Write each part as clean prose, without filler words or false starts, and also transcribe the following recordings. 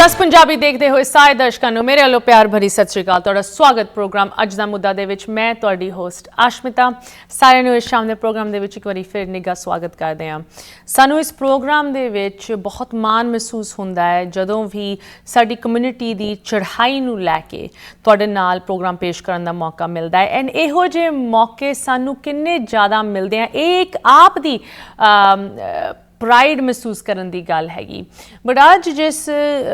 ਦਸ ਪੰਜਾਬੀ ਦੇਖਦੇ ਹੋਏ ਸਾਰੇ ਦਰਸ਼ਕਾਂ ਨੂੰ ਮੇਰੇ ਵੱਲੋਂ ਪਿਆਰ ਭਰੀ ਸਤਿ ਸ਼੍ਰੀ ਅਕਾਲ। ਤੁਹਾਡਾ ਸਵਾਗਤ ਪ੍ਰੋਗਰਾਮ ਅੱਜ ਦਾ ਮੁੱਦਾ ਦੇ ਵਿੱਚ। ਮੈਂ ਤੁਹਾਡੀ ਹੋਸਟ ਆਸ਼ਮਿਤਾ। ਸਾਰਿਆਂ ਨੂੰ ਇਸ ਸ਼ਾਮ ਦੇ ਪ੍ਰੋਗਰਾਮ ਦੇ ਵਿੱਚ ਇੱਕ ਵਾਰੀ ਫਿਰ ਨਿੱਘਾ ਸਵਾਗਤ ਕਰਦੇ ਹਾਂ। ਸਾਨੂੰ ਇਸ ਪ੍ਰੋਗਰਾਮ ਦੇ ਵਿੱਚ ਬਹੁਤ ਮਾਣ ਮਹਿਸੂਸ ਹੁੰਦਾ ਹੈ ਜਦੋਂ ਵੀ ਸਾਡੀ ਕਮਿਊਨਿਟੀ ਦੀ ਚੜ੍ਹਾਈ ਨੂੰ ਲੈ ਕੇ ਤੁਹਾਡੇ ਨਾਲ ਪ੍ਰੋਗਰਾਮ ਪੇਸ਼ ਕਰਨ ਦਾ ਮੌਕਾ ਮਿਲਦਾ ਹੈ। ਐਂਡ ਇਹੋ ਜਿਹੇ ਮੌਕੇ ਸਾਨੂੰ ਕਿੰਨੇ ਜ਼ਿਆਦਾ ਮਿਲਦੇ ਆ, ਇਹ ਇੱਕ ਆਪ ਦੀ ਪ੍ਰਾਈਡ ਮਹਿਸੂਸ ਕਰਨ ਦੀ ਗੱਲ ਹੈਗੀ। ਬਟ ਅੱਜ ਜਿਸ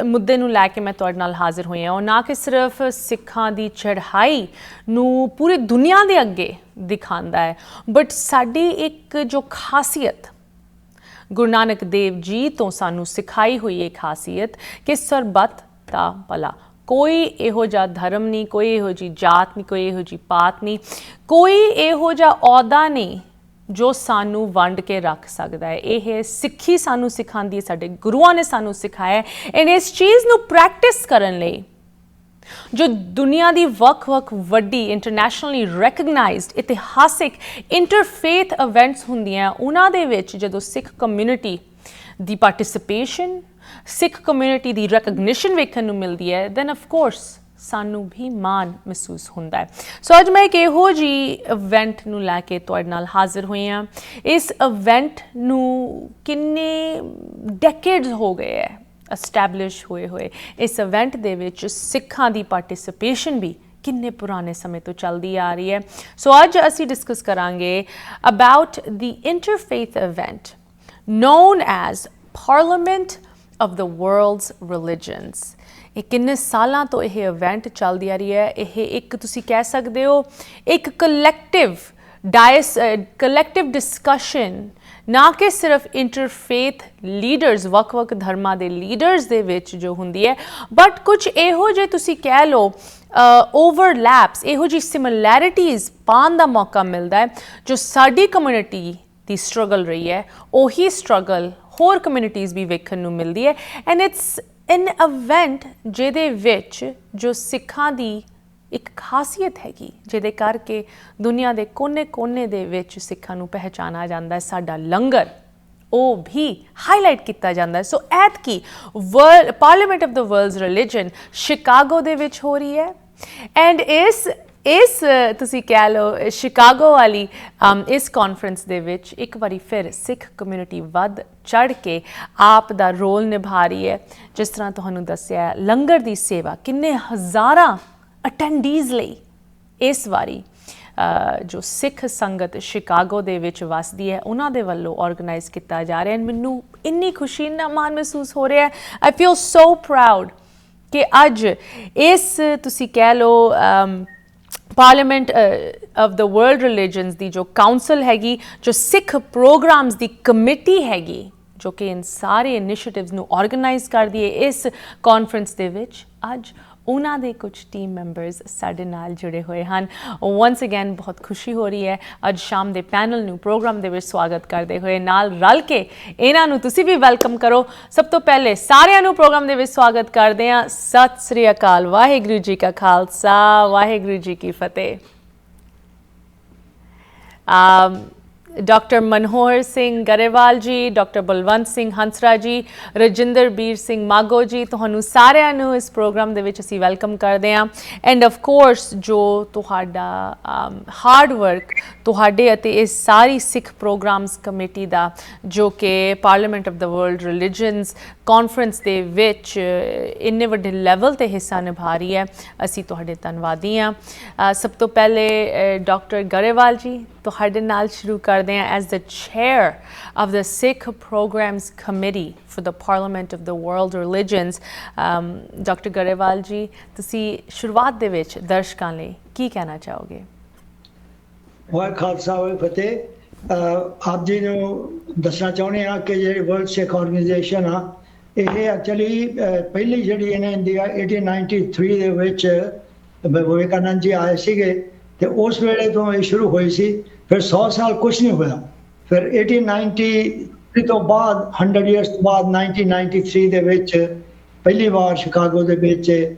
ਮੁੱਦੇ ਨੂੰ ਲੈ ਕੇ ਮੈਂ ਤੁਹਾਡੇ ਨਾਲ ਹਾਜ਼ਰ ਹੋਈ ਹਾਂ, ਉਹ ਨਾ ਕਿ ਸਿਰਫ ਸਿੱਖਾਂ ਦੀ ਚੜ੍ਹਾਈ ਨੂੰ ਪੂਰੀ ਦੁਨੀਆ ਦੇ ਅੱਗੇ ਦਿਖਾਉਂਦਾ ਹੈ, ਬਟ ਸਾਡੀ ਇੱਕ ਜੋ ਖਾਸੀਅਤ ਗੁਰੂ ਨਾਨਕ ਦੇਵ ਜੀ ਤੋਂ ਸਾਨੂੰ ਸਿਖਾਈ ਹੋਈ ਇਹ ਖਾਸੀਅਤ ਕਿ ਸਰਬੱਤ ਦਾ ਭਲਾ। ਕੋਈ ਇਹੋ ਜਿਹਾ ਧਰਮ ਨਹੀਂ, ਕੋਈ ਇਹੋ ਜਿਹੀ ਜਾਤ ਨਹੀਂ, ਕੋਈ ਇਹੋ ਜਿਹੀ ਪਾਤ ਨਹੀਂ, ਕੋਈ ਇਹੋ ਜਿਹਾ ਅਹੁਦਾ ਨਹੀਂ ਜੋ ਸਾਨੂੰ ਵੰਡ ਕੇ ਰੱਖ ਸਕਦਾ ਹੈ। ਇਹ ਸਿੱਖੀ ਸਾਨੂੰ ਸਿਖਾਉਂਦੀ ਹੈ, ਸਾਡੇ ਗੁਰੂਆਂ ਨੇ ਸਾਨੂੰ ਸਿਖਾਇਆ ਹੈ। ਐਂਡ ਇਸ ਚੀਜ਼ ਨੂੰ ਪ੍ਰੈਕਟਿਸ ਕਰਨ ਲਈ ਜੋ ਦੁਨੀਆ ਦੀ ਵੱਖ-ਵੱਖ ਵੱਡੀ ਇੰਟਰਨੈਸ਼ਨਲੀ ਰੈਕਗਨਾਈਜ਼ਡ ਇਤਿਹਾਸਿਕ ਇੰਟਰਫੇਥ ਇਵੈਂਟਸ ਹੁੰਦੀਆਂ, ਉਹਨਾਂ ਦੇ ਵਿੱਚ ਜਦੋਂ ਸਿੱਖ ਕਮਿਊਨਿਟੀ ਦੀ ਪਾਰਟਿਸਿਪੇਸ਼ਨ, ਸਿੱਖ ਕਮਿਊਨਿਟੀ ਦੀ ਰੈਕਗਨੀਸ਼ਨ ਵੇਖਣ ਨੂੰ ਮਿਲਦੀ ਹੈ, ਦੈਨ ਆਫ ਕੋਰਸ ਸਾਨੂੰ ਵੀ ਮਾਣ ਮਹਿਸੂਸ ਹੁੰਦਾ ਹੈ। ਸੋ ਅੱਜ ਮੈਂ ਇੱਕ ਇਹੋ ਜਿਹੀ ਇਵੈਂਟ ਨੂੰ ਲੈ ਕੇ ਤੁਹਾਡੇ ਨਾਲ ਹਾਜ਼ਰ ਹੋਈ ਹਾਂ। ਇਸ ਇਵੈਂਟ ਨੂੰ ਕਿੰਨੇ ਡੈਕੇਡਸ ਹੋ ਗਏ ਹੈ ਐਸਟੈਬਲਿਸ਼ ਹੋਏ। ਇਸ ਇਵੈਂਟ ਦੇ ਵਿੱਚ ਸਿੱਖਾਂ ਦੀ ਪਾਰਟਿਸਿਪੇਸ਼ਨ ਵੀ ਕਿੰਨੇ ਪੁਰਾਣੇ ਸਮੇਂ ਤੋਂ ਚੱਲਦੀ ਆ ਰਹੀ ਹੈ। ਸੋ ਅੱਜ ਅਸੀਂ ਡਿਸਕਸ ਕਰਾਂਗੇ about the interfaith event known as parliament of the world's religions. ਇਹ ਕਿੰਨੇ ਸਾਲਾਂ ਤੋਂ ਇਹ ਇਵੈਂਟ ਚੱਲਦੀ ਆ ਰਹੀ ਹੈ। ਇਹ ਇੱਕ ਤੁਸੀਂ ਕਹਿ ਸਕਦੇ ਹੋ ਇੱਕ ਕਲੈਕਟਿਵ ਡਿਸਕਸ਼ਨ, ਨਾ ਕਿ ਸਿਰਫ ਇੰਟਰਫੇਥ ਲੀਡਰਸ, ਵੱਖ-ਵੱਖ ਧਰਮਾਂ ਦੇ ਲੀਡਰਸ ਦੇ ਵਿੱਚ ਜੋ ਹੁੰਦੀ ਹੈ, ਬਟ ਕੁਝ ਇਹੋ ਜਿਹੇ ਤੁਸੀਂ ਕਹਿ ਲਓ ਓਵਰਲੈਪਸ, ਇਹੋ ਜਿਹੀ ਸਿਮਿਲੈਰਿਟੀਜ਼ ਪਾਉਣ ਦਾ ਮੌਕਾ ਮਿਲਦਾ ਹੈ। ਜੋ ਸਾਡੀ ਕਮਿਊਨਿਟੀ ਦੀ ਸਟਰਗਲ ਰਹੀ ਹੈ, ਉਹੀ ਸਟਰਗਲ ਹੋਰ ਕਮਿਊਨਿਟੀਜ਼ ਵੀ ਵੇਖਣ ਨੂੰ ਮਿਲਦੀ ਹੈ। ਐਂਡ ਇਟਸ ਐਨ ਇਵੈਂਟ ਜਿਹਦੇ ਵਿੱਚ ਜੋ ਸਿੱਖਾਂ ਦੀ ਇੱਕ ਖਾਸੀਅਤ ਹੈਗੀ, ਜਿਹਦੇ ਕਰਕੇ ਦੁਨੀਆ ਦੇ ਕੋਨੇ-ਕੋਨੇ ਦੇ ਵਿੱਚ ਸਿੱਖਾਂ ਨੂੰ ਪਹਿਚਾਣਾ ਜਾਂਦਾ ਹੈ। ਸਾਡਾ ਲੰਗਰ ਉਹ ਵੀ ਹਾਈਲਾਈਟ ਕੀਤਾ ਜਾਂਦਾ ਹੈ। ਸੋ ਐਤਕੀ parliament of the world's religion Chicago ਦੇ ਵਿੱਚ ਹੋ ਰਹੀ ਹੈ। ਐਂਡ ਇਸ ਤੁਸੀਂ ਕਹਿ ਲਓ ਸ਼ਿਕਾਗੋ ਵਾਲੀ ਇਸ ਕਾਨਫਰੰਸ ਦੇ ਵਿੱਚ ਇੱਕ ਵਾਰੀ ਫਿਰ ਸਿੱਖ ਕਮਿਊਨਿਟੀ ਵੱਧ ਚੜ੍ਹ ਕੇ ਆਪ ਦਾ ਰੋਲ ਨਿਭਾ ਰਹੀ ਹੈ। ਜਿਸ ਤਰ੍ਹਾਂ ਤੁਹਾਨੂੰ ਦੱਸਿਆ, ਲੰਗਰ ਦੀ ਸੇਵਾ ਕਿੰਨੇ ਹਜ਼ਾਰਾਂ ਅਟੈਂਡੀਜ਼ ਲਈ ਇਸ ਵਾਰੀ ਜੋ ਸਿੱਖ ਸੰਗਤ ਸ਼ਿਕਾਗੋ ਦੇ ਵਿੱਚ ਵਸਦੀ ਹੈ, ਉਹਨਾਂ ਦੇ ਵੱਲੋਂ ਆਰਗੇਨਾਈਜ਼ ਕੀਤਾ ਜਾ ਰਿਹਾ ਹੈ। ਮੈਨੂੰ ਇੰਨੀ ਖੁਸ਼ੀ, ਇੰਨਾ ਮਾਣ ਮਹਿਸੂਸ ਹੋ ਰਿਹਾ ਹੈ। ਆਈ ਫੀਲ ਸੋ ਪ੍ਰਾਊਡ ਕਿ ਅੱਜ ਇਸ ਤੁਸੀਂ ਕਹਿ ਲਓ parliament of the world religions ਦੀ ਜੋ ਕਾਊਂਸਲ ਹੈਗੀ, ਜੋ ਸਿੱਖ ਪ੍ਰੋਗਰਾਮਸ ਦੀ ਕਮੇਟੀ ਹੈਗੀ, ਜੋ ਕਿ ਇਨ ਸਾਰੇ ਇਨੀਸ਼ੀਏਟਿਵਸ ਨੂੰ ਆਰਗੇਨਾਈਜ਼ ਕਰਦੀ ਹੈ, ਇਸ ਕਾਨਫਰੰਸ ਦੇ ਵਿੱਚ ਅੱਜ ਉਹਨਾਂ ਦੇ ਕੁਝ ਟੀਮ ਮੈਂਬਰਸ ਸਾਡੇ ਨਾਲ ਜੁੜੇ ਹੋਏ ਹਨ। ਵਨਸ ਅਗੇਨ ਬਹੁਤ ਖੁਸ਼ੀ ਹੋ ਰਹੀ ਹੈ ਅੱਜ ਸ਼ਾਮ ਦੇ ਪੈਨਲ ਨੂੰ ਪ੍ਰੋਗਰਾਮ ਦੇ ਵਿੱਚ ਸਵਾਗਤ ਕਰਦੇ ਹੋਏ। ਨਾਲ ਰਲ ਕੇ ਇਹਨਾਂ ਨੂੰ ਤੁਸੀਂ ਵੀ ਵੈਲਕਮ ਕਰੋ। ਸਭ ਤੋਂ ਪਹਿਲੇ ਸਾਰਿਆਂ ਨੂੰ ਪ੍ਰੋਗਰਾਮ ਦੇ ਵਿੱਚ ਸਵਾਗਤ ਕਰਦੇ ਹਾਂ। ਸਤਿ ਸ੍ਰੀ ਅਕਾਲ। ਵਾਹਿਗੁਰੂ ਜੀ ਕਾ ਖਾਲਸਾ, ਵਾਹਿਗੁਰੂ ਜੀ ਕੀ ਫਤਿਹ। ਡਾਕਟਰ ਮਨੋਹਰ ਸਿੰਘ ਗਰੇਵਾਲ ਜੀ, ਡਾਕਟਰ ਬਲਵੰਤ ਸਿੰਘ ਹੰਸਰਾ ਜੀ, ਰਜਿੰਦਰਬੀਰ ਸਿੰਘ ਮਾਗੋ ਜੀ, ਤੁਹਾਨੂੰ ਸਾਰਿਆਂ ਨੂੰ ਇਸ ਪ੍ਰੋਗਰਾਮ ਦੇ ਵਿੱਚ ਅਸੀਂ ਵੈਲਕਮ ਕਰਦੇ ਹਾਂ। ਐਂਡ ਆਫ ਕੋਰਸ ਜੋ ਤੁਹਾਡਾ ਹਾਰਡ ਵਰਕ ਤੁਹਾਡੇ ਅਤੇ ਇਸ ਸਾਰੀ ਸਿੱਖ ਪ੍ਰੋਗਰਾਮਸ ਕਮੇਟੀ ਦਾ, ਜੋ ਕਿ parliament of the world religions conference ਦੇ ਵਿੱਚ ਇੰਨੇ ਵੱਡੇ ਲੈਵਲ 'ਤੇ ਹਿੱਸਾ ਨਿਭਾ ਰਹੀ ਹੈ, ਅਸੀਂ ਤੁਹਾਡੇ ਧੰਨਵਾਦੀ ਹਾਂ। ਸਭ ਤੋਂ ਪਹਿਲੇ ਡਾਕਟਰ ਗਰੇਵਾਲ ਜੀ, ਤੁਹਾਡੇ ਨਾਲ ਸ਼ੁਰੂ ਕਰਦੇ ਹਾਂ। As the chair of the Sikh programmes committee for the parliament of the world religions, doctor Grewal ji, ਤੁਸੀਂ ਸ਼ੁਰੂਆਤ ਦੇ ਵਿੱਚ ਦਰਸ਼ਕਾਂ ਲਈ ਕੀ ਕਹਿਣਾ ਚਾਹੋਗੇ? ਵਾਹਿਗੁਰੂ ਖਾਲਸਾ ਵਾਹਿਗੁਰੂ ਫਤਿਹ। ਆਪ ਜੀ ਨੂੰ ਦੱਸਣਾ ਚਾਹੁੰਦੇ ਹਾਂ ਕਿ ਜਿਹੜੀ ਵਰਲਡ ਸਿੱਖ ਆਰਗੇਨਾਈਜੇਸ਼ਨ ਆ, ਇਹ ਐਕਚੁਅਲੀ ਪਹਿਲੀ ਜਿਹੜੀ ਇਹਨੇ ਇੰਡੀਆ 1893 ਦੇ ਵਿੱਚ ਵਿਵੇਕਾਨੰਦ ਜੀ ਆਏ ਸੀਗੇ, ਤੇ ਉਸ ਵੇਲੇ ਤੋਂ ਇਹ ਸ਼ੁਰੂ ਹੋਈ ਸੀ। ਫਿਰ 100 ਸਾਲ ਕੁਛ ਨਹੀਂ ਹੋਇਆ। ਫਿਰ 1893 ਤੋਂ ਬਾਅਦ 100 ਇਅਰਸ ਤੋਂ ਬਾਅਦ 1993 ਦੇ ਵਿੱਚ ਪਹਿਲੀ ਵਾਰ ਸ਼ਿਕਾਗੋ ਦੇ ਵਿੱਚ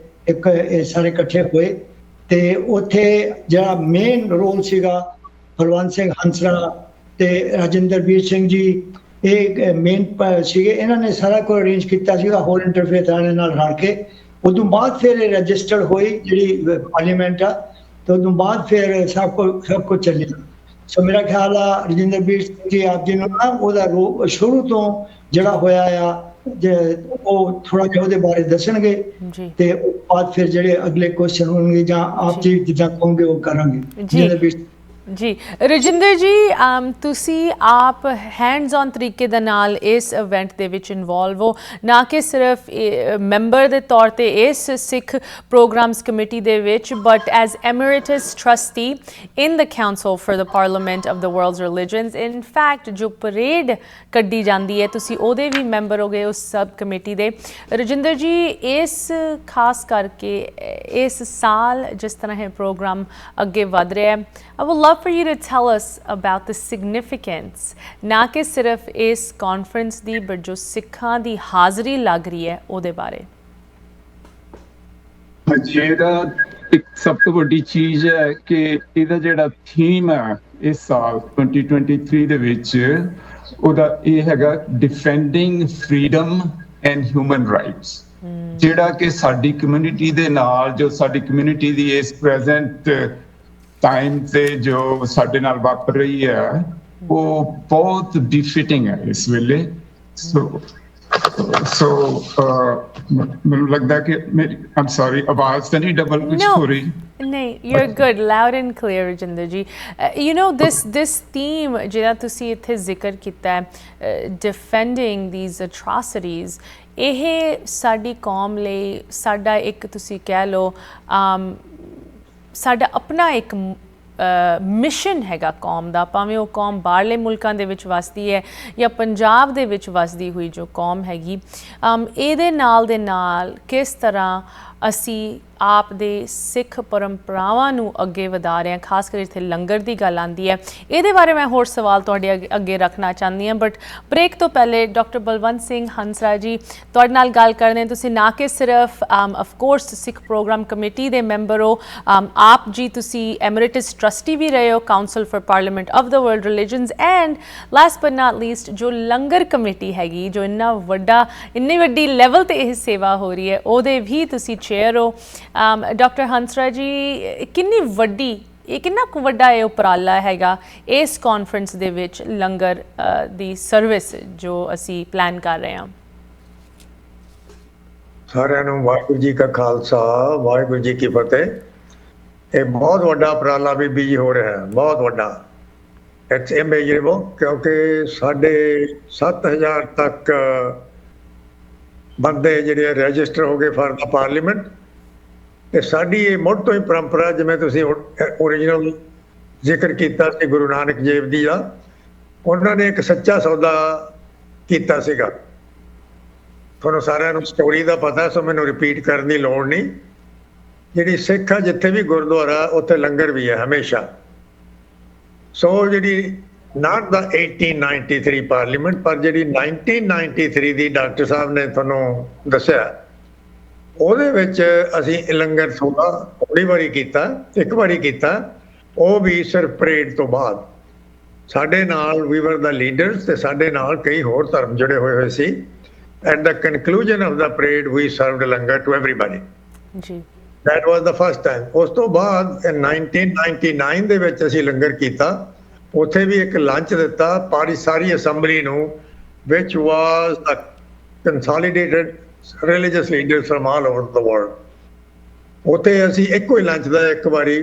ਇੱਕ ਇਹ ਸਾਰੇ ਇਕੱਠੇ ਹੋਏ, ਤੇ ਉੱਥੇ ਜਿਹੜਾ ਮੇਨ ਰੋਲ ਸੀਗਾ ਬਲਵੰਤ ਸਿੰਘ ਹੰਸਰਾ ਤੇ ਰਜਿੰਦਰਬੀਰ ਸਿੰਘ ਜੀ, ਇਹ ਮੇਨ ਸੀਗੇ, ਇਹਨਾਂ ਨੇ ਸਾਰਾ ਕੁਝ ਅਰੇਂਜ ਕੀਤਾ ਸੀਗਾ ਹੋਰ ਇੰਟਰਫੇਥ ਵਾਲਿਆਂ ਨਾਲ ਰਲ ਕੇ। ਉਦੋਂ ਬਾਅਦ ਫਿਰ ਇਹ ਰਜਿਸਟਰਡ ਹੋਈ ਜਿਹੜੀ ਪਾਰਲੀਮੈਂਟ ਆ, ਤੇ ਉਦੋਂ ਬਾਅਦ ਫਿਰ ਸਭ ਕੁਝ ਚੱਲਿਆ। ਸੋ ਮੇਰਾ ਖਿਆਲ ਆ ਰਜਿੰਦਰਬੀਰ ਸਿੰਘ ਜੀ ਆਪ ਜੀ ਨੂੰ ਨਾ ਉਹਦਾ ਸ਼ੁਰੂ ਤੋਂ ਜਿਹੜਾ ਹੋਇਆ ਆ ਉਹ ਥੋੜਾ ਜਿਹਾ ਉਹਦੇ ਬਾਰੇ ਦੱਸਣਗੇ, ਤੇ ਉਸ ਬਾਅਦ ਫਿਰ ਜਿਹੜੇ ਅਗਲੇ ਕੁਐਸਚਨ ਹੋਣਗੇ ਜਾਂ ਆਪ ਜੀ ਜਿੱਦਾਂ ਕਹੋਗੇ ਉਹ ਕਰਾਂਗੇ। ਜੀ ਰਜਿੰਦਰ ਜੀ, ਤੁਸੀਂ ਆਪ ਹੈਂਡਸ ਔਨ ਤਰੀਕੇ ਦੇ ਨਾਲ ਇਸ ਇਵੈਂਟ ਦੇ ਵਿੱਚ ਇਨਵੋਲਵ ਹੋ, ਨਾ ਕਿ ਸਿਰਫ ਮੈਂਬਰ ਦੇ ਤੌਰ 'ਤੇ ਇਸ ਸਿੱਖ ਪ੍ਰੋਗਰਾਮਸ ਕਮੇਟੀ ਦੇ ਵਿੱਚ, but as emeritus trustee in the council for the parliament of the world's religions. In fact ਜੋ ਪਰੇਡ ਕੱਢੀ ਜਾਂਦੀ ਹੈ ਤੁਸੀਂ ਉਹਦੇ ਵੀ ਮੈਂਬਰ ਹੋ ਗਏ ਉਸ ਸਬ ਕਮੇਟੀ ਦੇ। ਰਜਿੰਦਰ ਜੀ, ਇਸ ਖਾਸ ਕਰਕੇ ਇਸ ਸਾਲ ਜਿਸ ਤਰ੍ਹਾਂ ਇਹ ਪ੍ਰੋਗਰਾਮ ਅੱਗੇ ਵਧ ਰਿਹਾ ਹੈ, I would love for you to tell us about the significance, ਨਾ ਕਿ ਸਿਰਫ ਇਸ ਕਾਨਫਰੰਸ ਦੀ, ਬਟ ਜੋ ਸਿੱਖਾਂ ਦੀ ਹਾਜ਼ਰੀ ਲੱਗ ਰਹੀ ਹੈ ਉਹਦੇ ਬਾਰੇ। ਜਿਹੜਾ ਇੱਕ ਸਭ ਤੋਂ ਵੱਡੀ ਚੀਜ਼ ਹੈ ਕਿ ਇਹਦਾ ਜਿਹੜਾ ਥੀਮ ਹੈ ਇਸ ਸਾਲ 2023 ਦੇ ਵਿੱਚ, ਉਹਦਾ ਇਹ ਹੈਗਾ defending freedom and human rights. ਜਿਹੜਾ ਕਿ ਸਾਡੀ ਕਮਿਊਨਿਟੀ ਦੇ ਨਾਲ, ਜੋ ਸਾਡੀ ਕਮਿਊਨਿਟੀ ਦੀ ਇਸ ਪ੍ਰੈਜ਼ੈਂਟ ਟਾਈਮ ਤੇ ਜੋ ਸਾਡੇ ਨਾਲ ਵਾਪਰ ਰਹੀ ਹੈ, ਉਹ ਬਹੁਤ ਬਿਫਿਟਿੰਗ ਹੈ ਇਸ ਵੇਲੇ। ਸੋ ਮੈਨੂੰ ਲੱਗਦਾ ਕਿ ਆਮ ਸੌਰੀ, ਆਵਾਜ਼ ਤਾਂ ਨਹੀਂ ਡਬਲ ਕੁਝ ਹੋ ਰਹੀ? ਨਹੀਂ, you're good, loud and clear Rajinder ji. you know this theme ਜਿਹੜਾ ਤੁਸੀਂ ਇੱਥੇ ਜ਼ਿਕਰ ਕੀਤਾ ਹੈ, defending these atrocities, ਇਹ ਸਾਡੀ ਕੌਮ ਲਈ ਸਾਡਾ ਇੱਕ ਤੁਸੀਂ ਕਹਿ ਲਓ ਸਾਡਾ ਆਪਣਾ ਇੱਕ ਮਿਸ਼ਨ ਹੈਗਾ ਕੌਮ ਦਾ, ਭਾਵੇਂ ਉਹ ਕੌਮ ਬਾਹਰਲੇ ਮੁਲਕਾਂ ਦੇ ਵਿੱਚ ਵਸਦੀ ਹੈ ਜਾਂ ਪੰਜਾਬ ਦੇ ਵਿੱਚ ਵਸਦੀ ਹੋਈ ਜੋ ਕੌਮ ਹੈਗੀ। ਇਹਦੇ ਨਾਲ ਦੇ ਨਾਲ ਕਿਸ ਤਰ੍ਹਾਂ ਅਸੀਂ ਆਪ ਦੇ ਸਿੱਖ ਪਰੰਪਰਾਵਾਂ ਨੂੰ ਅੱਗੇ ਵਧਾ ਰਹੇ ਹਾਂ, ਖਾਸ ਕਰ ਇੱਥੇ ਲੰਗਰ ਦੀ ਗੱਲ ਆਉਂਦੀ ਹੈ। ਇਹਦੇ ਬਾਰੇ ਮੈਂ ਹੋਰ ਸਵਾਲ ਤੁਹਾਡੇ ਅੱਗੇ ਰੱਖਣਾ ਚਾਹੁੰਦੀ ਹਾਂ, ਬਟ ਬ੍ਰੇਕ ਤੋਂ ਪਹਿਲੇ ਡਾਕਟਰ ਬਲਵੰਤ ਸਿੰਘ ਹੰਸਰਾ ਜੀ, ਤੁਹਾਡੇ ਨਾਲ ਗੱਲ ਕਰਦੇ ਹਾਂ। ਤੁਸੀਂ ਨਾ ਕਿ ਸਿਰਫ ਅਫਕੋਰਸ ਸਿੱਖ ਪ੍ਰੋਗਰਾਮ ਕਮੇਟੀ ਦੇ ਮੈਂਬਰ ਹੋ, ਆਪ ਜੀ ਤੁਸੀਂ ਐਮਰੀਟਸ ਟਰਸਟੀ ਵੀ ਰਹੇ ਹੋ council for parliament of the world religions, and last but not least ਜੋ ਲੰਗਰ ਕਮੇਟੀ ਹੈਗੀ, ਜੋ ਇੰਨੀ ਵੱਡੀ ਲੈਵਲ ਤੇ ਇਹ ਸੇਵਾ ਹੋ ਰਹੀ ਹੈ, ਉਹਦੇ ਵੀ ਤੁਸੀਂ ਚੇਅਰ ਹੋ। ਡਾਕਟਰ ਹੰਸਰਾ ਜੀ, ਕਿੰਨਾ ਕੁ ਵੱਡਾ ਇਹ ਉਪਰਾਲਾ ਹੈਗਾ ਇਸ ਕਾਨਫਰੰਸ ਦੇ ਵਿੱਚ ਲੰਗਰ ਦੀ ਸਰਵਿਸ ਜੋ ਅਸੀਂ ਪਲਾਨ ਕਰ ਰਹੇ ਹਾਂ? ਸਾਰਿਆਂ ਨੂੰ ਵਾਹਿਗੁਰੂ ਜੀ ਕਾ ਖਾਲਸਾ, ਵਾਹਿਗੁਰੂ ਜੀ ਕੀ ਫਤਿਹ। ਇਹ ਬਹੁਤ ਵੱਡਾ ਉਪਰਾਲਾ ਬੀਬੀ ਜੀ ਹੋ ਰਿਹਾ ਹੈ, ਬਹੁਤ ਵੱਡਾ। ਇਟਸ ਇਮੇਜਰੇਬਲ, ਕਿਉਂਕਿ ਸਾਡੇ 7000 ਤੱਕ ਬੰਦੇ ਜਿਹੜੇ ਰਜਿਸਟਰ ਹੋ ਗਏ ਫਾਰ ਦਾ ਪਾਰਲੀਮੈਂਟ। ਤੇ ਸਾਡੀ ਇਹ ਮੁੱਢ ਤੋਂ ਹੀ ਪਰੰਪਰਾ, ਜਿਵੇਂ ਤੁਸੀਂ ਓਰੀਜਨਲ ਜ਼ਿਕਰ ਕੀਤਾ ਸੀ ਗੁਰੂ ਨਾਨਕ ਦੇਵ ਜੀ ਦਾ, ਉਹਨਾਂ ਨੇ ਇੱਕ ਸੱਚਾ ਸੌਦਾ ਕੀਤਾ ਸੀਗਾ। ਤੁਹਾਨੂੰ ਸਾਰਿਆਂ ਨੂੰ ਸਟੋਰੀ ਦਾ ਪਤਾ, ਸੋ ਮੈਨੂੰ ਰਿਪੀਟ ਕਰਨ ਦੀ ਲੋੜ ਨਹੀਂ। ਜਿਹੜੀ ਸਿੱਖ ਆ ਜਿੱਥੇ ਵੀ ਗੁਰਦੁਆਰਾ ਉੱਥੇ ਲੰਗਰ ਵੀ ਹੈ ਹਮੇਸ਼ਾ। ਸੋ ਜਿਹੜੀ ਨਾਟ ਦਾ 1893 ਪਾਰਲੀਮੈਂਟ, ਪਰ ਜਿਹੜੀ 1993 ਦੀ ਡਾਕਟਰ ਸਾਹਿਬ ਨੇ ਤੁਹਾਨੂੰ ਦੱਸਿਆ, ਉਹਦੇ ਵਿੱਚ ਅਸੀਂ ਲੰਗਰ ਥੋੜੀ ਵਾਰੀ ਕੀਤਾ, ਇੱਕ ਵਾਰੀ ਕੀਤਾ, ਉਹ ਵੀ ਸਿਰਫ ਪਰੇਡ ਤੋਂ ਬਾਅਦ। ਸਾਡੇ ਨਾਲ ਵੀ ਵਰ ਦਾ ਲੀਡਰਸ, ਤੇ ਸਾਡੇ ਨਾਲ ਕਈ ਹੋਰ ਧਰਮ ਜੁੜੇ ਹੋਏ ਸੀ। At the conclusion of the parade we served langar to everybody. ਜੀ, that was the first time. ਉਸ ਤੋਂ ਬਾਅਦ 1999 ਦੇ ਵਿੱਚ ਅਸੀਂ ਲੰਗਰ ਕੀਤਾ, ਉੱਥੇ ਵੀ ਇੱਕ ਲੰਚ ਦਿੱਤਾ ਸਾਰੀ ਅਸੈਂਬਲੀ ਨੂੰ, ਵਿਚ ਵਾਸ ਦਾ consolidated religious leaders from all over the world. ਉੱਥੇ ਅਸੀਂ ਇੱਕੋ ਹੀ ਲੰਚ ਦਾ ਇੱਕ ਵਾਰੀ,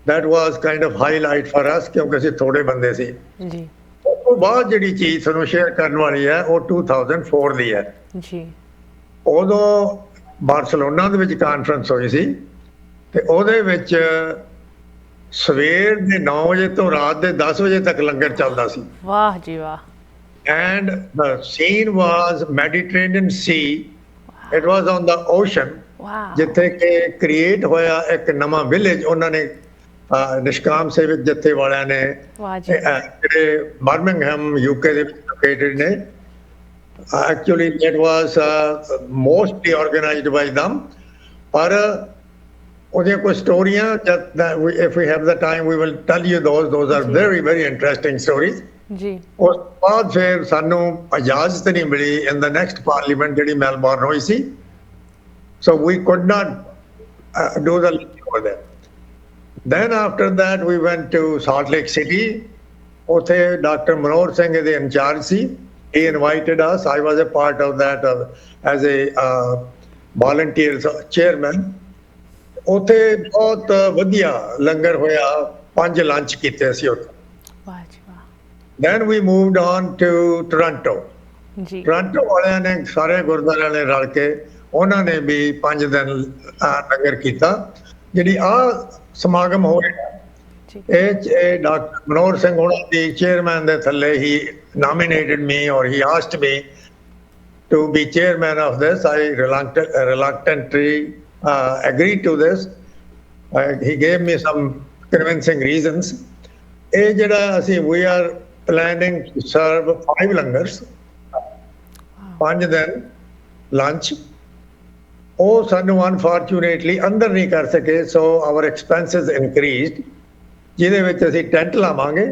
that was kind of highlight for us, ਕਿਉਂਕਿ ਅਸੀਂ ਥੋੜੇ ਬੰਦੇ ਸੀ ਜੀ। ਉਸ ਤੋਂ ਬਾਅਦ ਜਿਹੜੀ ਚੀਜ਼ ਤੁਹਾਨੂੰ ਸ਼ੇਅਰ ਕਰਨ ਵਾਲੀ ਹੈ ਉਹ 2004 ਦੀ ਹੈ ਜੀ। ਉਦੋਂ ਬਾਰਸਲੋਨਾ ਦੇ ਵਿੱਚ ਕਾਨਫਰੰਸ ਹੋਈ ਸੀ, ਤੇ ਉਹਦੇ ਵਿੱਚ ਸਵੇਰ ਦੇ 9 ਵਜੇ ਤੋਂ ਰਾਤ ਦੇ 10 ਵਜੇ ਤੱਕ ਲੰਗਰ ਚੱਲਦਾ ਸੀ। ਵਾਹ ਜੀ ਵਾਹ। And the scene was Mediterranean Sea. It was on the ocean. ਜਿੱਥੇ ਕਿ ਕ੍ਰੀਏਟ ਹੋਇਆ ਇੱਕ ਨਵਾਂ ਵਿਲੇਜ। ਉਹਨਾਂ ਨੇ ਨਿਸ਼ਕਾਮ ਸੇਵਕ ਜਥੇ ਵਾਲਿਆਂ ਨੇ, ਜਿਹੜੇ ਬਰਮਿੰਗਹਮ UK ਦੇ ਵਿੱਚ ਲੋਕੇਟਡ ਨੇ, actually it was mostly organised by them। ਪਰ ਉਹਦੀਆਂ ਕੋਈ ਸਟੋਰੀਆਂ, if we have the time we will tell you those are very very interesting stories। ਜੀ ਉਸ ਤੋਂ ਬਾਅਦ ਫਿਰ ਸਾਨੂੰ ਇਜਾਜ਼ਤ ਨਹੀਂ ਮਿਲੀ ਇਨ ਦਾ ਨੈਕਸਟ ਪਾਰਲੀਮੈਂਟ ਜਿਹੜੀ ਮੈਲਬੌਰਨ ਹੋਈ ਸੀ, so we could not do the over there. Then after that we went to Salt Lake City, ਉੱਥੇ ਡਾਕਟਰ ਮਨੋਹਰ ਸਿੰਘ ਇਹਦੇ ਇੰਚਾਰਜ ਸੀ। He invited us, I was a part of that as a volunteer chairman. ਉੱਥੇ ਬਹੁਤ ਵਧੀਆ ਲੰਗਰ ਹੋਇਆ, 5 lunch ਕੀਤੇ ਅਸੀਂ ਉੱਥੇ। ਵਾਹ ਜੀ ਵਾਹ। Then we moved on to Toronto. ਜੀ ਟੋਰਾਂਟੋ ਵਾਲਿਆਂ ਨੇ, ਸਾਰੇ ਗੁਰਦੁਆਰਿਆਂ ਨੇ ਰਲ ਕੇ ਉਹਨਾਂ ਨੇ ਵੀ 5 ਦਿਨ ਲੰਗਰ ਕੀਤਾ। ਜਿਹੜੀ ਸਮਾਗਮ ਹੋ ਰਿਹਾ ਜੀ ਇਹ ਡਾਕਟਰ ਮਨੋਹਰ ਸਿੰਘ ਉਹਨਾਂ ਦੀ ਚੇਅਰਮੈਨ ਦੇ ਥੱਲੇ ਹੀ nominated me, or he asked me to be chairman of this. I reluctantly agreed to this. He gave me some convincing reasons. ਇਹ ਜਿਹੜਾ ਅਸੀਂ we are planning to serve 5 langars, 5 ਦਿਨ lunch। ਉਹ ਸਾਨੂੰ unfortunately ਅੰਦਰ ਨਹੀਂ ਕਰ ਸਕੇ, so our expenses increased, ਜਿਹਦੇ ਵਿੱਚ ਅਸੀਂ ਟੈਂਟ ਲਾਵਾਂਗੇ।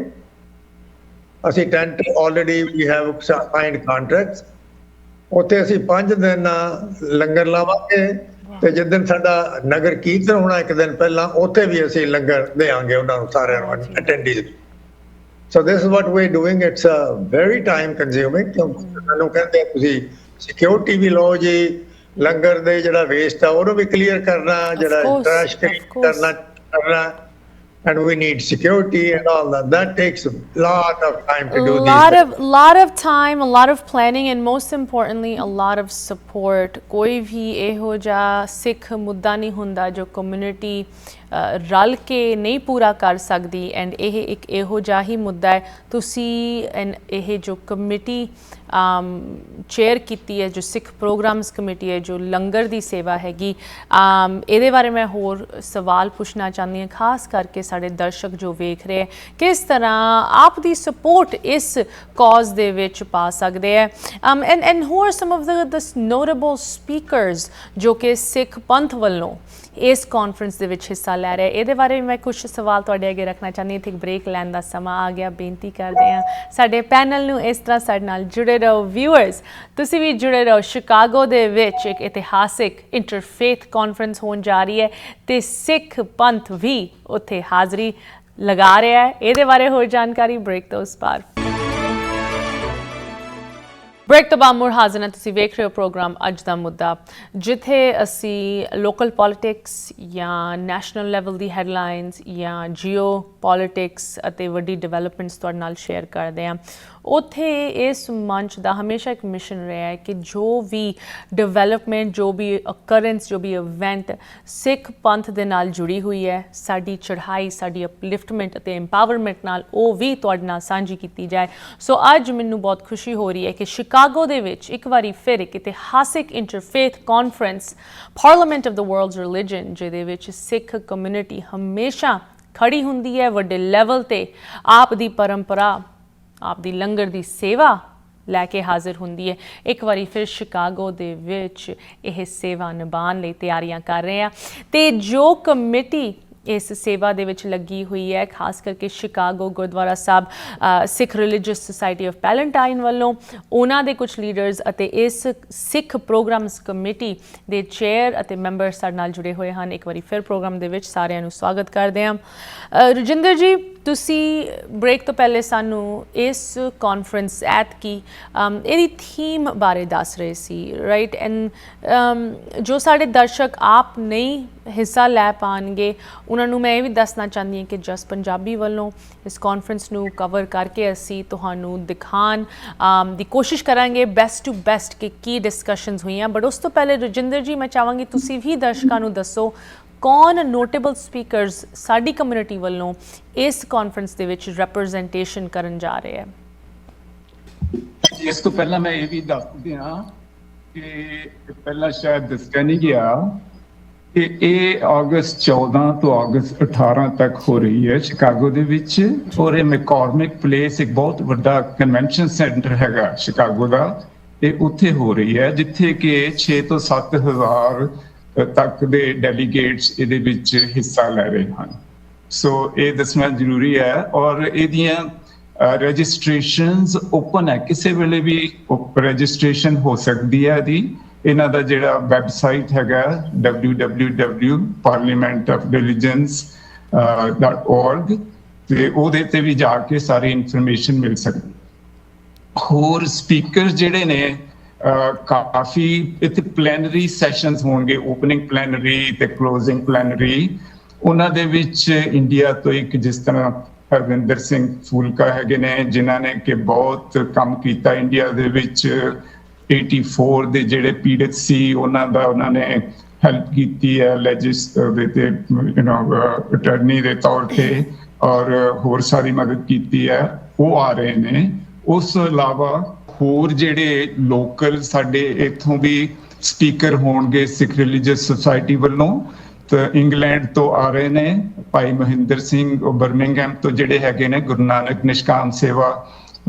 ਅਸੀਂ tent already we have signed contracts. ਉੱਥੇ ਅਸੀਂ 5 ਦਿਨ ਲੰਗਰ ਲਾਵਾਂਗੇ, ਤੇ ਜਿੱਦਣ ਸਾਡਾ ਨਗਰ ਕੀਰਤਨ ਹੋਣਾ 1 ਦਿਨ ਪਹਿਲਾਂ, ਉੱਥੇ ਵੀ ਅਸੀਂ ਲੰਗਰ ਦੇਵਾਂਗੇ ਉਹਨਾਂ ਨੂੰ, ਸਾਰਿਆਂ ਨੂੰ, attendees. So this is what we doing. It's very time consuming. ਮੈਨੂੰ ਕਹਿੰਦੇ ਤੁਸੀਂ ਸਿਕਿਉਰਿਟੀ ਵੀ ਲਓ ਜੀ, ਲੰਗਰ ਦੇ ਜਿਹੜਾ ਵੇਸਟ ਆ ਉਹਨੂੰ ਵੀ ਕਲੀਅਰ ਕਰਨਾ, ਜਿਹੜਾ ਟ੍ਰੈਸ਼ ਕਰਨਾ, and we need security and all that. That takes a lot of time to do lot of time, a lot of planning, and most importantly a lot of support. ਕੋਈ ਵੀ ਇਹੋ ਜਿਹਾ ਸਿੱਖ ਮੁੱਦਾ ਨਹੀਂ ਹੁੰਦਾ ਜੋ ਕਮਿਊਨਿਟੀ ਰਲ ਕੇ ਨਹੀਂ ਪੂਰਾ ਕਰ ਸਕਦੀ, ਐਂਡ ਇਹ ਇੱਕ ਇਹੋ ਜਿਹਾ ਹੀ ਮੁੱਦਾ ਹੈ। ਤੁਸੀਂ ਇਹ ਜੋ ਕਮੇਟੀ ਚੇਅਰ ਕੀਤੀ ਹੈ, ਜੋ ਸਿੱਖ ਪ੍ਰੋਗਰਾਮਸ ਕਮੇਟੀ ਹੈ, ਜੋ ਲੰਗਰ ਦੀ ਸੇਵਾ ਹੈਗੀ, ਇਹਦੇ ਬਾਰੇ ਮੈਂ ਹੋਰ ਸਵਾਲ ਪੁੱਛਣਾ ਚਾਹੁੰਦੀ ਹਾਂ, ਖਾਸ ਕਰਕੇ ਸਾਡੇ ਦਰਸ਼ਕ ਜੋ ਵੇਖ ਰਹੇ ਹੈ, ਕਿਸ ਤਰ੍ਹਾਂ ਆਪ ਦੀ ਸਪੋਰਟ ਇਸ ਕਾਜ਼ ਦੇ ਵਿੱਚ ਪਾ ਸਕਦੇ ਹੈ। And who are some of the notable speakers ਜੋ ਕਿ ਸਿੱਖ ਪੰਥ ਵੱਲੋਂ ਇਸ ਕਾਨਫਰੰਸ ਦੇ ਵਿੱਚ ਹਿੱਸਾ ਲੈ ਰਹੇ, ਇਹਦੇ ਬਾਰੇ ਮੈਂ ਕੁਝ ਸਵਾਲ ਤੁਹਾਡੇ ਅੱਗੇ ਰੱਖਣਾ ਚਾਹੁੰਦੀ ਹਾਂ। ਇੱਥੇ ਇੱਕ ਬ੍ਰੇਕ ਲੈਣ ਦਾ ਸਮਾਂ ਆ ਗਿਆ। ਬੇਨਤੀ ਕਰਦੇ ਹਾਂ ਸਾਡੇ ਪੈਨਲ ਨੂੰ ਇਸ ਤਰ੍ਹਾਂ ਸਾਡੇ ਨਾਲ ਜੁੜੇ ਰਹੋ। ਵਿਊਅਰਸ, ਤੁਸੀਂ ਵੀ ਜੁੜੇ ਰਹੋ। ਸ਼ਿਕਾਗੋ ਦੇ ਵਿੱਚ ਇੱਕ ਇਤਿਹਾਸਿਕ ਇੰਟਰਫੇਥ ਕਾਨਫਰੰਸ ਹੋਣ ਜਾ ਰਹੀ ਹੈ ਤੇ ਸਿੱਖ ਪੰਥ ਵੀ ਉੱਥੇ ਹਾਜ਼ਰੀ ਲਗਾ ਰਿਹਾ ਹੈ। ਇਹਦੇ ਬਾਰੇ ਹੋਰ ਜਾਣਕਾਰੀ ਬ੍ਰੇਕ ਤੋਂ ਉਸ ਪਾਰ। ਬ੍ਰੇਕ ਤੋਂ ਬਾਅਦ ਮੁੜ ਹਾਜ਼ਰ ਹਾਂ। ਤੁਸੀਂ ਵੇਖ ਰਹੇ ਹੋ ਪ੍ਰੋਗਰਾਮ ਅੱਜ ਦਾ ਮੁੱਦਾ, ਜਿੱਥੇ ਅਸੀਂ ਲੋਕਲ ਪੋਲੀਟਿਕਸ ਜਾਂ ਨੈਸ਼ਨਲ ਲੈਵਲ ਦੀ ਹੈਡਲਾਈਨਸ ਜਾਂ ਜੀਓ ਪੋਲੀਟਿਕਸ ਅਤੇ ਵੱਡੀ ਡਿਵੈਲਪਮੈਂਟਸ ਤੁਹਾਡੇ ਨਾਲ ਸ਼ੇਅਰ ਕਰਦੇ ਹਾਂ। ਉੱਥੇ ਇਸ ਮੰਚ ਦਾ ਹਮੇਸ਼ਾ ਇੱਕ ਮਿਸ਼ਨ ਰਿਹਾ ਹੈ ਕਿ ਜੋ ਵੀ ਡਿਵੈਲਪਮੈਂਟ, ਜੋ ਵੀ ਅਕਰੈਂਸ, ਜੋ ਵੀ ਇਵੈਂਟ ਸਿੱਖ ਪੰਥ ਦੇ ਨਾਲ ਜੁੜੀ ਹੋਈ ਹੈ, ਸਾਡੀ ਚੜ੍ਹਾਈ, ਸਾਡੀ ਅਪਲਿਫਟਮੈਂਟ ਅਤੇ ਇੰਪਾਵਰਮੈਂਟ ਨਾਲ, ਉਹ ਵੀ ਤੁਹਾਡੇ ਨਾਲ ਸਾਂਝੀ ਕੀਤੀ ਜਾਏ। ਸੋ ਅੱਜ ਮੈਨੂੰ ਬਹੁਤ ਖੁਸ਼ੀ ਹੋ ਰਹੀ ਹੈ ਕਿ ਸ਼ਿਕਾਗੋ ਦੇ ਵਿੱਚ ਇੱਕ ਵਾਰੀ ਫਿਰ ਇੱਕ ਇਤਿਹਾਸਿਕ interfaith conference, parliament of the world's religion, ਜਿਹਦੇ ਵਿੱਚ ਸਿੱਖ ਕਮਿਊਨਿਟੀ ਹਮੇਸ਼ਾ ਖੜੀ ਹੁੰਦੀ ਹੈ ਵੱਡੇ ਲੈਵਲ 'ਤੇ, ਆਪ ਦੀ ਪਰੰਪਰਾ, ਆਪ ਦੀ ਲੰਗਰ ਦੀ ਸੇਵਾ ਲੈ ਕੇ ਹਾਜ਼ਰ ਹੁੰਦੀ ਹੈ। ਇੱਕ ਵਾਰੀ ਫਿਰ ਸ਼ਿਕਾਗੋ ਦੇ ਵਿੱਚ ਇਹ ਸੇਵਾ ਨਿਭਾਉਣ ਲਈ ਤਿਆਰੀਆਂ ਕਰ ਰਹੇ ਆ, ਤੇ ਜੋ ਕਮੇਟੀ ਇਸ ਸੇਵਾ ਦੇ ਵਿੱਚ ਲੱਗੀ ਹੋਈ ਹੈ, ਖਾਸ ਕਰਕੇ Chicago Gurdwara Sahib Sikh religious society of ਪੈਲੈਂਟਾਈਨ ਵੱਲੋਂ, ਉਹਨਾਂ ਦੇ ਕੁਝ ਲੀਡਰਸ ਅਤੇ ਇਸ ਸਿੱਖ ਪ੍ਰੋਗਰਾਮਸ ਕਮੇਟੀ ਦੇ ਚੇਅਰ ਅਤੇ ਮੈਂਬਰ ਸਾਡੇ ਨਾਲ ਜੁੜੇ ਹੋਏ ਹਨ। ਇੱਕ ਵਾਰੀ ਫਿਰ ਪ੍ਰੋਗਰਾਮ ਦੇ ਵਿੱਚ ਸਾਰਿਆਂ ਨੂੰ ਸਵਾਗਤ ਕਰਦੇ ਹਾਂ। ਰਜਿੰਦਰ ਜੀ, ਤੁਸੀਂ ਬ੍ਰੇਕ ਤੋਂ ਪਹਿਲੇ ਸਾਨੂੰ ਇਸ ਕਾਨਫਰੰਸ ਐਤਕੀ ਇਹਦੀ ਥੀਮ ਬਾਰੇ ਦੱਸ ਰਹੇ ਸੀ, ਰਾਈਟ? ਐਂਡ ਜੋ ਸਾਡੇ ਦਰਸ਼ਕ ਆਪ ਨਹੀਂ ਹਿੱਸਾ ਲੈ ਪਾਉਣਗੇ, ਉਹਨਾਂ ਨੂੰ ਮੈਂ ਇਹ ਵੀ ਦੱਸਣਾ ਚਾਹੁੰਦੀ ਹਾਂ ਕਿ ਜਸ ਪੰਜਾਬੀ ਵੱਲੋਂ ਇਸ ਕਾਨਫਰੰਸ ਨੂੰ ਕਵਰ ਕਰਕੇ ਅਸੀਂ ਤੁਹਾਨੂੰ ਦਿਖਾਉਣ ਦੀ ਕੋਸ਼ਿਸ਼ ਕਰਾਂਗੇ ਬੈਸਟ ਟੂ ਬੈਸਟ ਕਿ ਕੀ ਡਿਸਕਸ਼ਨਸ ਹੋਈਆਂ। ਬਟ ਉਸ ਤੋਂ ਪਹਿਲੇ ਰਜਿੰਦਰ ਜੀ, ਮੈਂ ਚਾਹਾਂਗੀ ਤੁਸੀਂ ਵੀ ਦਰਸ਼ਕਾਂ ਨੂੰ ਦੱਸੋ ਕੌਣ ਨੋਟੇਬਲ ਸਪੀਕਰਸ ਸਾਡੀ ਕਮਿਊਨਿਟੀ ਵੱਲੋਂ ਇਸ ਕਾਨਫਰੰਸ ਦੇ ਵਿੱਚ ਰਿਪਰੈਜ਼ੈਂਟੇਸ਼ਨ ਕਰਨ ਜਾ ਰਹੇ ਹੈ। ਇਸ ਤੋਂ ਪਹਿਲਾਂ ਮੈਂ ਇਹ ਵੀ ਦੱਸ ਦਿਆਂ ਕਿ ਪਹਿਲਾਂ ਸ਼ਾਇਦ ਦੱਸਿਆ ਨਹੀਂ ਗਿਆ ਕਿ ਇਹ ਅਗਸਤ 14 ਤੋਂ ਅਗਸਤ 18 ਤੱਕ ਹੋ ਰਹੀ ਹੈ ਸ਼ਿਕਾਗੋ ਦੇ ਵਿੱਚ, ਔਰ ਇਹ ਮੈਕਕੋਰਮਿਕ ਪਲੇਸ ਇੱਕ ਬਹੁਤ ਵੱਡਾ ਕਨਵੈਨਸ਼ਨ ਸੈਂਟਰ ਹੈਗਾ ਸ਼ਿਕਾਗੋ ਦਾ, ਇਹ ਉੱਥੇ ਹੋ ਰਹੀ ਹੈ, ਜਿੱਥੇ ਕਿ 6 ਤੋਂ 7 ਹਜ਼ਾਰ ਤੱਕ ਦੇ ਡੈਲੀਗੇਟਸ ਇਹਦੇ ਵਿੱਚ ਹਿੱਸਾ ਲੈ ਰਹੇ ਹਨ। ਸੋ ਇਹ ਦੱਸਣਾ ਜ਼ਰੂਰੀ ਹੈ। ਔਰ ਇਹਦੀਆਂ ਰਜਿਸਟ੍ਰੇਸ਼ਨਸ ਓਪਨ ਹੈ, ਕਿਸੇ ਵੇਲੇ ਵੀ ਰਜਿਸਟ੍ਰੇਸ਼ਨ ਹੋ ਸਕਦੀ ਹੈ ਇਹਦੀ। ਇਹਨਾਂ ਦਾ ਜਿਹੜਾ ਵੈਬਸਾਈਟ ਹੈਗਾ www.parliamentofreligions.org, ਤੇ ਉਹਦੇ ਤੇ ਵੀ ਜਾ ਕੇ ਸਾਰੀ ਇਨਫੋਰਮੇਸ਼ਨ ਮਿਲ ਸਕਦੀ। ਹੋਰ ਸਪੀਕਰ ਜਿਹੜੇ ਨੇ ਕਾਫੀ ਇੱਥੇ ਪਲੈਨਰੀ ਸੈਸ਼ਨਸ ਹੋਣਗੇ, ਓਪਨਿੰਗ ਪਲੈਨਰੀ ਤੇ ਕਲੋਜ਼ਿੰਗ ਪਲੈਨਰੀ। ਉਹਨਾਂ ਦੇ ਵਿੱਚ ਇੰਡੀਆ ਤੋਂ ਇੱਕ ਜਿਸ ਤਰ੍ਹਾਂ ਹਰਵਿੰਦਰ ਸਿੰਘ ਫੂਲਕਾ ਹੈਗੇ ਨੇ, ਜਿਨ੍ਹਾਂ ਨੇ ਕਿ ਬਹੁਤ ਕੰਮ ਕੀਤਾ ਇੰਡੀਆ ਦੇ ਵਿੱਚ। 84 ਦੇ ਜਿਹੜੇ ਪੀੜਤ ਸੀ ਉਹਨਾਂ ਨੇ ਹੈਲਪ ਕੀਤੀ ਹੈ ਲੈਜਿਸਲੇਟਿਵ ਤੇ ਅਟਾਰਨੀ ਦੇ ਤੌਰ ਤੇ, ਔਰ ਹੋਰ ਸਾਰੀ ਮਦਦ ਕੀਤੀ ਹੈ, ਉਹ ਆ ਰਹੇ ਨੇ। ਉਸ ਤੋਂ ਇਲਾਵਾ ਹੋਰ ਜਿਹੜੇ ਲੋਕਲ ਸਾਡੇ ਇੱਥੋਂ ਵੀ ਸਪੀਕਰ ਹੋਣਗੇ ਸਿੱਖ ਰਿਲੀਜੀਅਸ ਸੁਸਾਇਟੀ ਵੱਲੋਂ, ਤਾਂ ਇੰਗਲੈਂਡ ਤੋਂ ਆ ਰਹੇ ਨੇ ਭਾਈ ਮਹਿੰਦਰ ਸਿੰਘ ਬਰਮਿੰਗਹੈਮ ਤੋਂ, ਜਿਹੜੇ ਹੈਗੇ ਨੇ ਗੁਰੂ ਨਾਨਕ ਨਿਸ਼ਕਾਮ ਸੇਵਾ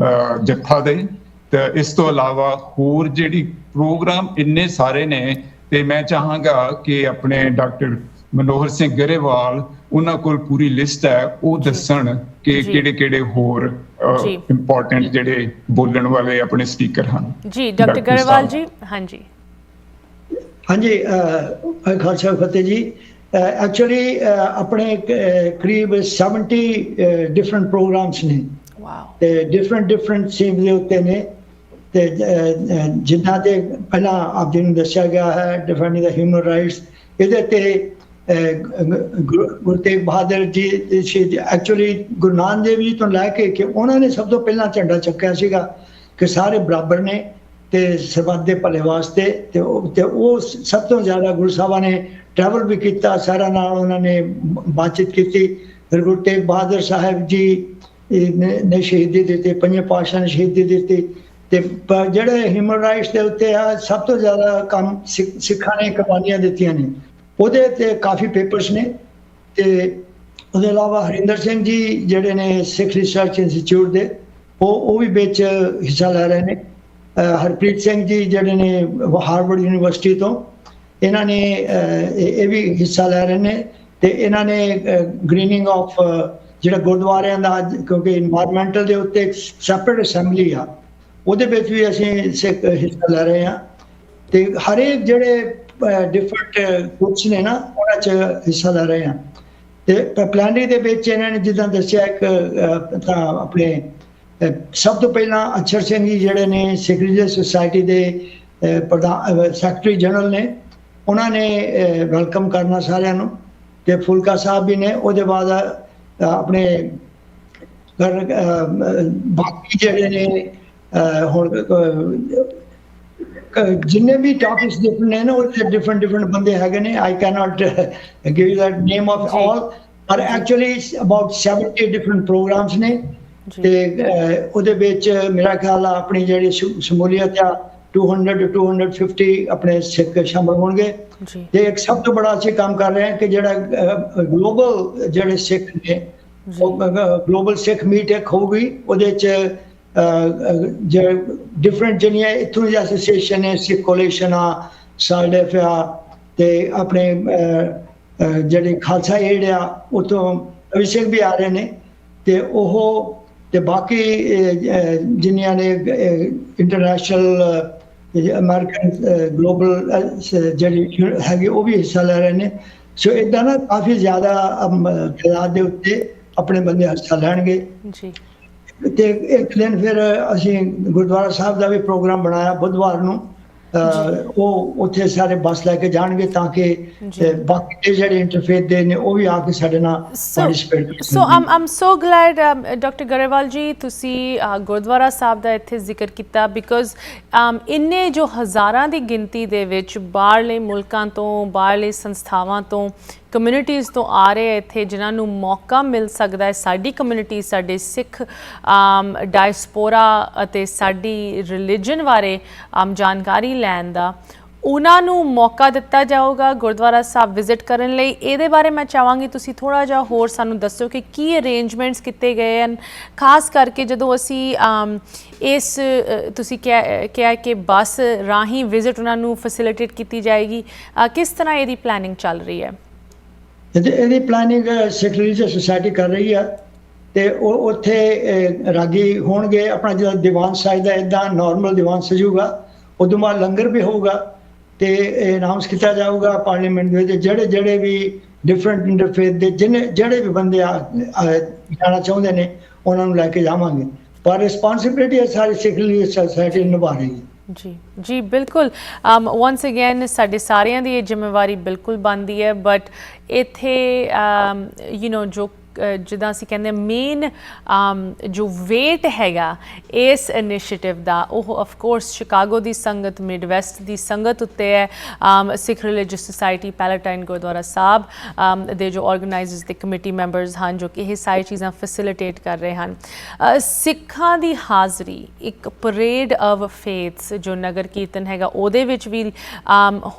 ਜੱਥਾ ਦੇ। ਤੇ ਇਸ ਤੋਂ ਇਲਾਵਾ ਹੋਰ ਜਿਹੜੀ ਪ੍ਰੋਗਰਾਮ ਇੰਨੇ ਸਾਰੇ ਨੇ, ਤੇ ਮੈਂ ਚਾਹਾਂਗਾ ਕਿ ਆਪਣੇ ਡਾਕਟਰ ਮਨੋਹਰ ਸਿੰਘ ਗਰੇਵਾਲ, ਉਹਨਾਂ ਕੋਲ ਪੂਰੀ ਲਿਸਟ ਹੈ, ਉਹ ਦੱਸਣ ਕਿ ਕਿਹੜੇ ਹੋਰ ਇੰਪੋਰਟੈਂਟ ਜਿਹੜੇ ਬੋਲਣ ਵਾਲੇ ਆਪਣੇ ਸਪੀਕਰ ਹਨ। ਜੀ ਡਾਕਟਰ ਗਰੇਵਾਲ ਜੀ। ਹਾਂਜੀ ਹਾਂਜੀ, ਖਾਲਸਾ ਫਤਿਹ ਜੀ। ਐਕਚੁਅਲੀ ਆਪਣੇ ਕਰੀਬ 70 ਡਿਫਰੈਂਟ ਪ੍ਰੋਗਰਾਮਸ ਨੇ, ਤੇ ਡਿਫਰੈਂਟ ਥੀਮ ਦੇ ਉੱਤੇ ਨੇ। ਤੇ ਜਿਨ੍ਹਾਂ ਦੇ ਪਹਿਲਾਂ ਆਪ ਜੀ ਨੂੰ ਦੱਸਿਆ ਗਿਆ ਹੈ ਡਿਫੈਂਡਿੰਗ ਦਾ ਹਿਊਮਨ ਰਾਈਟਸ, ਇਹਦੇ ਤੇ ਗੁਰੂ ਤੇਗ ਬਹਾਦਰ ਜੀ ਐਕਚੁਅਲੀ ਗੁਰੂ ਨਾਨਕ ਦੇਵ ਜੀ ਤੋਂ ਲੈ ਕੇ ਉਹਨਾਂ ਨੇ ਸਭ ਤੋਂ ਪਹਿਲਾਂ ਝੰਡਾ ਚੱਕਿਆ ਸੀਗਾ ਕਿ ਸਾਰੇ ਬਰਾਬਰ ਨੇ ਤੇ ਸਰਬੱਤ ਦੇ ਭਲੇ ਵਾਸਤੇ। ਤੇ ਉਹ ਸਭ ਤੋਂ ਜ਼ਿਆਦਾ ਗੁਰੂ ਸਾਹਿਬਾਂ ਨੇ ਟਰੈਵਲ ਵੀ ਕੀਤਾ, ਸਾਰਿਆਂ ਨਾਲ ਉਹਨਾਂ ਨੇ ਬਾਤਚੀਤ ਕੀਤੀ। ਫਿਰ ਗੁਰੂ ਤੇਗ ਬਹਾਦਰ ਸਾਹਿਬ ਜੀ ਨੇ ਸ਼ਹੀਦੀ ਦਿੱਤੀ, ਪੰਜਵੇਂ ਪਾਤਸ਼ਾਹ ਨੇ ਸ਼ਹੀਦੀ ਦਿੱਤੀ। ਤੇ ਜਿਹੜੇ ਹਿਊਮਨ ਰਾਈਟਸ ਦੇ ਉੱਤੇ ਆ ਸਭ ਤੋਂ ਜ਼ਿਆਦਾ ਕੰਮ ਸਿੱਖਾਂ ਨੇ ਕੁਰਬਾਨੀਆਂ ਦਿੱਤੀਆਂ ਨੇ, ਉਹਦੇ ਤੇ ਕਾਫੀ ਪੇਪਰਸ ਨੇ। ਤੇ ਉਹਦੇ ਇਲਾਵਾ ਹਰਿੰਦਰ ਸਿੰਘ ਜੀ ਜਿਹੜੇ ਨੇ ਸਿੱਖ ਰਿਸਰਚ ਇੰਸਟੀਚਿਊਟ ਦੇ, ਉਹ ਵੀ ਵਿੱਚ ਹਿੱਸਾ ਲੈ ਰਹੇ ਨੇ। ਹਰਪ੍ਰੀਤ ਸਿੰਘ ਜੀ ਜਿਹੜੇ ਨੇ ਹਾਰਵਰਡ ਯੂਨੀਵਰਸਿਟੀ ਤੋਂ, ਇਹਨਾਂ ਨੇ ਇਹ ਵੀ ਹਿੱਸਾ ਲੈ ਰਹੇ ਨੇ। ਤੇ ਇਹਨਾਂ ਨੇ ਗ੍ਰੀਨਿੰਗ ਆਫ ਜਿਹੜਾ ਗੁਰਦੁਆਰਿਆਂ ਦਾ, ਕਿਉਂਕਿ ਇਨਵਾਇਰਮੈਂਟਲ ਦੇ ਉੱਤੇ ਸੈਪਰੇਟ ਅਸੈਂਬਲੀ ਆ, ਉਹਦੇ ਵਿੱਚ ਵੀ ਅਸੀਂ ਹਿੱਸਾ ਲੈ ਰਹੇ ਹਾਂ। ਤੇ ਹਰੇਕ ਜਿਹੜੇ ਡਿਫਰੈਂਟ ਗਰੁੱਪਸ ਨੇ ਨਾ, ਉਹਨਾਂ 'ਚ ਹਿੱਸਾ ਲੈ ਰਹੇ ਹਾਂ। ਤੇ ਪਲੈਨਰੀ ਦੇ ਵਿੱਚ ਇਹਨਾਂ ਨੇ ਜਿੱਦਾਂ ਦੱਸਿਆ, ਇੱਕ ਤਾਂ ਆਪਣੇ ਸਭ ਤੋਂ ਪਹਿਲਾਂ ਅਛਰ ਸਿੰਘ ਜੀ ਜਿਹੜੇ ਨੇ ਸਿੱਖ ਰਿਲੀਜੀਅਸ ਸੁਸਾਇਟੀ ਦੇ ਪ੍ਰਧਾਨ ਸੈਕਟਰੀ ਜਨਰਲ ਨੇ, ਉਹਨਾਂ ਨੇ ਵੈਲਕਮ ਕਰਨਾ ਸਾਰਿਆਂ ਨੂੰ। ਤੇ ਫੁਲਕਾ ਸਾਹਿਬ ਵੀ ਨੇ। ਉਹਦੇ ਬਾਅਦ ਆਪਣੇ ਬਾਕੀ ਜਿਹੜੇ ਨੇ ਹੁਣ ਜਿੰਨੇ ਵੀ ਟੌਪਿਕਸ ਡਿਫਰੈਂਟ ਨੇ ਨਾ, ਉਹਦੇ ਡਿਫਰੈਂਟ ਬੰਦੇ ਹੈਗੇ ਨੇ। I can not give you that name of all, ਪਰ ਐਕਚੁਅਲੀ ਅਬਾਊਟ 70 ਡਿਫਰੈਂਟ ਪ੍ਰੋਗਰਾਮਸ ਨੇ। ਤੇ ਉਹਦੇ ਵਿੱਚ ਮੇਰਾ ਖਿਆਲ ਆ ਆਪਣੀ ਜਿਹੜੀ ਸ਼ਮੂਲੀਅਤ ਆ 200 to 250 ਆਪਣੇ ਸਿੱਖ ਸ਼ਾਮਲ ਹੋਣਗੇ। ਤੇ ਇੱਕ ਸਭ ਤੋਂ ਬੜਾ ਅਸੀਂ ਕੰਮ ਕਰ ਰਹੇ ਹਾਂ ਕਿ ਜਿਹੜਾ ਗਲੋਬਲ ਜਿਹੜੇ ਸਿੱਖ ਨੇ, ਗਲੋਬਲ ਸਿੱਖ ਮੀਟ ਇੱਕ ਹੋਊਗੀ। ਉਹਦੇ 'ਚ ਡਿਫਰੈਂਟ ਜਿਹੜੀਆਂ ਇੱਥੋਂ ਦੀ ਐਸੋਸੀਏਸ਼ਨ ਹੈ, ਸਿੱਖ ਕੋਲੀਸ਼ਨ ਆ, ਸਾਲਡੈਫ ਆ, ਤੇ ਆਪਣੇ ਜਿਹੜੇ ਖਾਲਸਾ ਏਡ ਆ, ਉੱਥੋਂ ਰਵੀ ਸਿੰਘ ਵੀ ਆ ਰਹੇ ਨੇ। ਤੇ ਉਹ ਤੇ ਬਾਕੀ ਜਿੰਨੀਆਂ ਨੇ ਇੰਟਰਨੈਸ਼ਨਲ ਅਮਰੀਕਨ ਗਲੋਬਲ ਜਿਹੜੀ ਹੈਗੀ, ਉਹ ਵੀ ਹਿੱਸਾ ਲੈ ਰਹੇ ਨੇ। ਸੋ ਇੱਦਾਂ ਨਾ ਕਾਫੀ ਜ਼ਿਆਦਾ ਤਾਦਾਦ ਦੇ ਉੱਤੇ ਆਪਣੇ ਬੰਦੇ ਹਿੱਸਾ ਲੈਣਗੇ ਜੀ। ਤੇ ਇੱਕ ਦਿਨ ਫਿਰ ਅਸੀਂ ਗੁਰਦੁਆਰਾ ਸਾਹਿਬ ਦਾ ਵੀ ਪ੍ਰੋਗਰਾਮ ਬਣਾਇਆ ਬੁੱਧਵਾਰ ਨੂੰ। ਉਹ ਉੱਥੇ ਸਾਰੇ ਬੱਸ ਲੈ ਕੇ ਜਾਣਗੇ ਤਾਂ ਕਿ ਬਾਕੀ ਜਿਹੜੇ ਇੰਟਰਫੇਥ ਦੇ ਨੇ ਉਹ ਵੀ ਆ ਕੇ ਸਾਡੇ ਨਾਲ ਪਾਰਟਿਸਿਪੇਟ ਕਰਨ। ਸੋ ਆਮ ਸੋ ਗਲੈਡ ਡਾਕਟਰ ਗਰੇਵਾਲ ਜੀ ਤੁਸੀਂ ਗੁਰਦੁਆਰਾ ਸਾਹਿਬ ਦਾ ਇੱਥੇ ਜ਼ਿਕਰ ਕੀਤਾ, ਬਿਕੋਜ਼ ਇੰਨੇ ਜੋ ਹਜ਼ਾਰਾਂ ਦੀ ਗਿਣਤੀ ਦੇ ਵਿੱਚ ਬਾਹਰਲੇ ਮੁਲਕਾਂ ਤੋਂ, ਬਾਹਰਲੇ ਸੰਸਥਾਵਾਂ ਤੋਂ, ਕਮਿਊਨਿਟੀਜ਼ ਤੋਂ ਆ ਰਹੇ ਇੱਥੇ, ਜਿਨ੍ਹਾਂ ਨੂੰ ਮੌਕਾ ਮਿਲ ਸਕਦਾ ਹੈ ਸਾਡੀ ਕਮਿਊਨਿਟੀ, ਸਾਡੇ ਸਿੱਖ ਡਾਇਸਪੋਰਾ ਅਤੇ ਸਾਡੀ ਰਿਲੀਜਨ ਬਾਰੇ ਜਾਣਕਾਰੀ ਲੈਣ ਦਾ, ਉਹਨਾਂ ਨੂੰ ਮੌਕਾ ਦਿੱਤਾ ਜਾਊਗਾ ਗੁਰਦੁਆਰਾ ਸਾਹਿਬ ਵਿਜ਼ਿਟ ਕਰਨ ਲਈ। ਇਹਦੇ ਬਾਰੇ ਮੈਂ ਚਾਹਾਂਗੀ ਤੁਸੀਂ ਥੋੜ੍ਹਾ ਜਿਹਾ ਹੋਰ ਸਾਨੂੰ ਦੱਸੋ ਕਿ ਕੀ ਅਰੇਂਜਮੈਂਟਸ ਕੀਤੇ ਗਏ ਹਨ, ਖਾਸ ਕਰਕੇ ਜਦੋਂ ਅਸੀਂ ਇਸ ਤੁਸੀਂ ਕਿਹਾ ਕਿ ਬੱਸ ਰਾਹੀਂ ਵਿਜ਼ਿਟ ਉਹਨਾਂ ਨੂੰ ਫੈਸਿਲਿਟੇਟ ਕੀਤੀ ਜਾਏਗੀ, ਕਿਸ ਤਰ੍ਹਾਂ ਇਹਦੀ ਪਲੈਨਿੰਗ ਚੱਲ ਰਹੀ ਹੈ? ਇਹਦੀ ਪਲੈਨਿੰਗ ਸਿੱਖ ਰਿਲੀਜੀਅਸ ਸੁਸਾਇਟੀ ਕਰ ਰਹੀ ਹੈ। ਤੇ ਉਹ ਉੱਥੇ ਰਾਗੀ ਹੋਣਗੇ। ਆਪਣਾ ਜਿਹੜਾ ਦੀਵਾਨ ਸਜਦਾ ਇੱਦਾਂ ਨੋਰਮਲ ਦੀਵਾਨ ਸਜੂਗਾ। ਉਦੋਂ ਬਾਅਦ ਲੰਗਰ ਵੀ ਹੋਊਗਾ ਤੇ ਅਨਾਉਂਸ ਕੀਤਾ ਜਾਊਗਾ ਪਾਰਲੀਮੈਂਟ ਦੇ ਵਿੱਚ ਜਿਹੜੇ ਵੀ ਡਿਫਰੈਂਟ ਇੰਟਰਫੇਥ ਦੇ ਜਿਹੜੇ ਵੀ ਬੰਦੇ ਜਾਣਾ ਚਾਹੁੰਦੇ ਨੇ ਉਹਨਾਂ ਨੂੰ ਲੈ ਕੇ ਜਾਵਾਂਗੇ। ਪਰ ਰਿਸਪੌਂਸਿਬਿਲਿਟੀ ਹੈ ਸਾਰੀ ਸਿੱਖ ਰਿਲੀਜੀਅਸ ਸੁਸਾਇਟੀ ਨਿਭਾ ਰਹੀ ਹੈ। ਜੀ ਜੀ ਬਿਲਕੁਲ। ਵਾਂਸ ਅਗੇਨ ਸਾਡੇ ਸਾਰਿਆਂ ਦੀ ਇਹ ਜ਼ਿੰਮੇਵਾਰੀ ਬਿਲਕੁਲ ਬਣਦੀ ਹੈ, ਬਟ ਇੱਥੇ ਜੋ ਜਿੱਦਾਂ ਅਸੀਂ ਕਹਿੰਦੇ ਮੇਨ ਜੋ ਵੇਟ ਹੈਗਾ ਇਸ ਇਨੀਸ਼ੀਏਟਿਵ ਦਾ ਉਹ ਆਫਕੋਰਸ ਸ਼ਿਕਾਗੋ ਦੀ ਸੰਗਤ, ਮਿਡਵੈਸਟ ਦੀ ਸੰਗਤ ਉੱਤੇ ਹੈ। ਸਿੱਖ ਰਿਲੀਜੀਅਸ ਸੁਸਾਇਟੀ ਪੈਲੇਟਾਈਨ ਗੁਰਦੁਆਰਾ ਸਾਹਿਬ ਦੇ ਜੋ ਆਰਗੇਨਾਈਜ਼ਰਸ ਦੇ ਕਮੇਟੀ ਮੈਂਬਰਸ ਹਨ ਜੋ ਕਿ ਇਹ ਸਾਰੀ ਚੀਜ਼ਾਂ ਫੈਸਿਲਿਟੇਟ ਕਰ ਰਹੇ ਹਨ। ਸਿੱਖਾਂ ਦੀ ਹਾਜ਼ਰੀ ਇੱਕ ਪਰੇਡ ਆਫ ਫੇਥਸ ਜੋ ਨਗਰ ਕੀਰਤਨ ਹੈਗਾ ਉਹਦੇ ਵਿੱਚ ਵੀ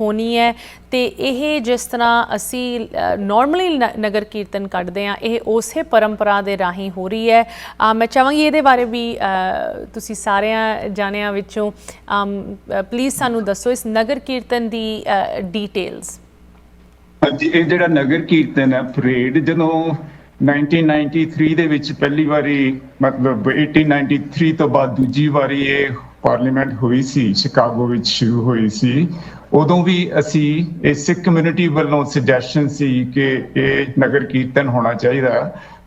ਹੋਣੀ ਹੈ। ਤੇ ਇਹ ਜਿਸ ਤਰ੍ਹਾਂ ਅਸੀਂ ਨਾਰਮਲੀ ਨਗਰ ਕੀਰਤਨ ਕੱਢਦੇ ਹਾਂ ਇਹ ਉਸੇ ਪਰੰਪਰਾ ਦੇ ਰਾਹੀਂ ਹੋ ਰਹੀ ਹੈ। ਮੈਂ ਚਾਹਾਂਗੀ ਇਹਦੇ ਬਾਰੇ ਵੀ ਤੁਸੀਂ ਸਾਰਿਆਂ ਜਾਣਿਆਂ ਵਿੱਚੋਂ ਪਲੀਜ਼ ਸਾਨੂੰ ਦੱਸੋ ਇਸ ਨਗਰ ਕੀਰਤਨ ਦੀ ਡੀਟੇਲਸ। ਹਾਂਜੀ, ਇਹ ਜਿਹੜਾ ਨਗਰ ਕੀਰਤਨ ਹੈ ਪਰੇਡ ਜਦੋਂ 1993 ਦੇ ਵਿੱਚ ਪਹਿਲੀ ਵਾਰੀ ਮਤਲਬ 1893 ਤੋਂ ਬਾਅਦ ਦੂਜੀ ਵਾਰੀ ਇਹ ਪਾਰਲੀਮੈਂਟ ਹੋਈ ਸੀ ਸ਼ਿਕਾਗੋ ਵਿੱਚ ਸ਼ੁਰੂ ਹੋਈ ਸੀ। ਉਦੋਂ ਵੀ ਅਸੀਂ ਇਹ ਸਿੱਖ ਕਮਿਊਨਿਟੀ ਵੱਲੋਂ ਸੁਜੈਸ਼ਨ ਸੀ ਕਿ ਇਹ ਨਗਰ ਕੀਰਤਨ ਹੋਣਾ ਚਾਹੀਦਾ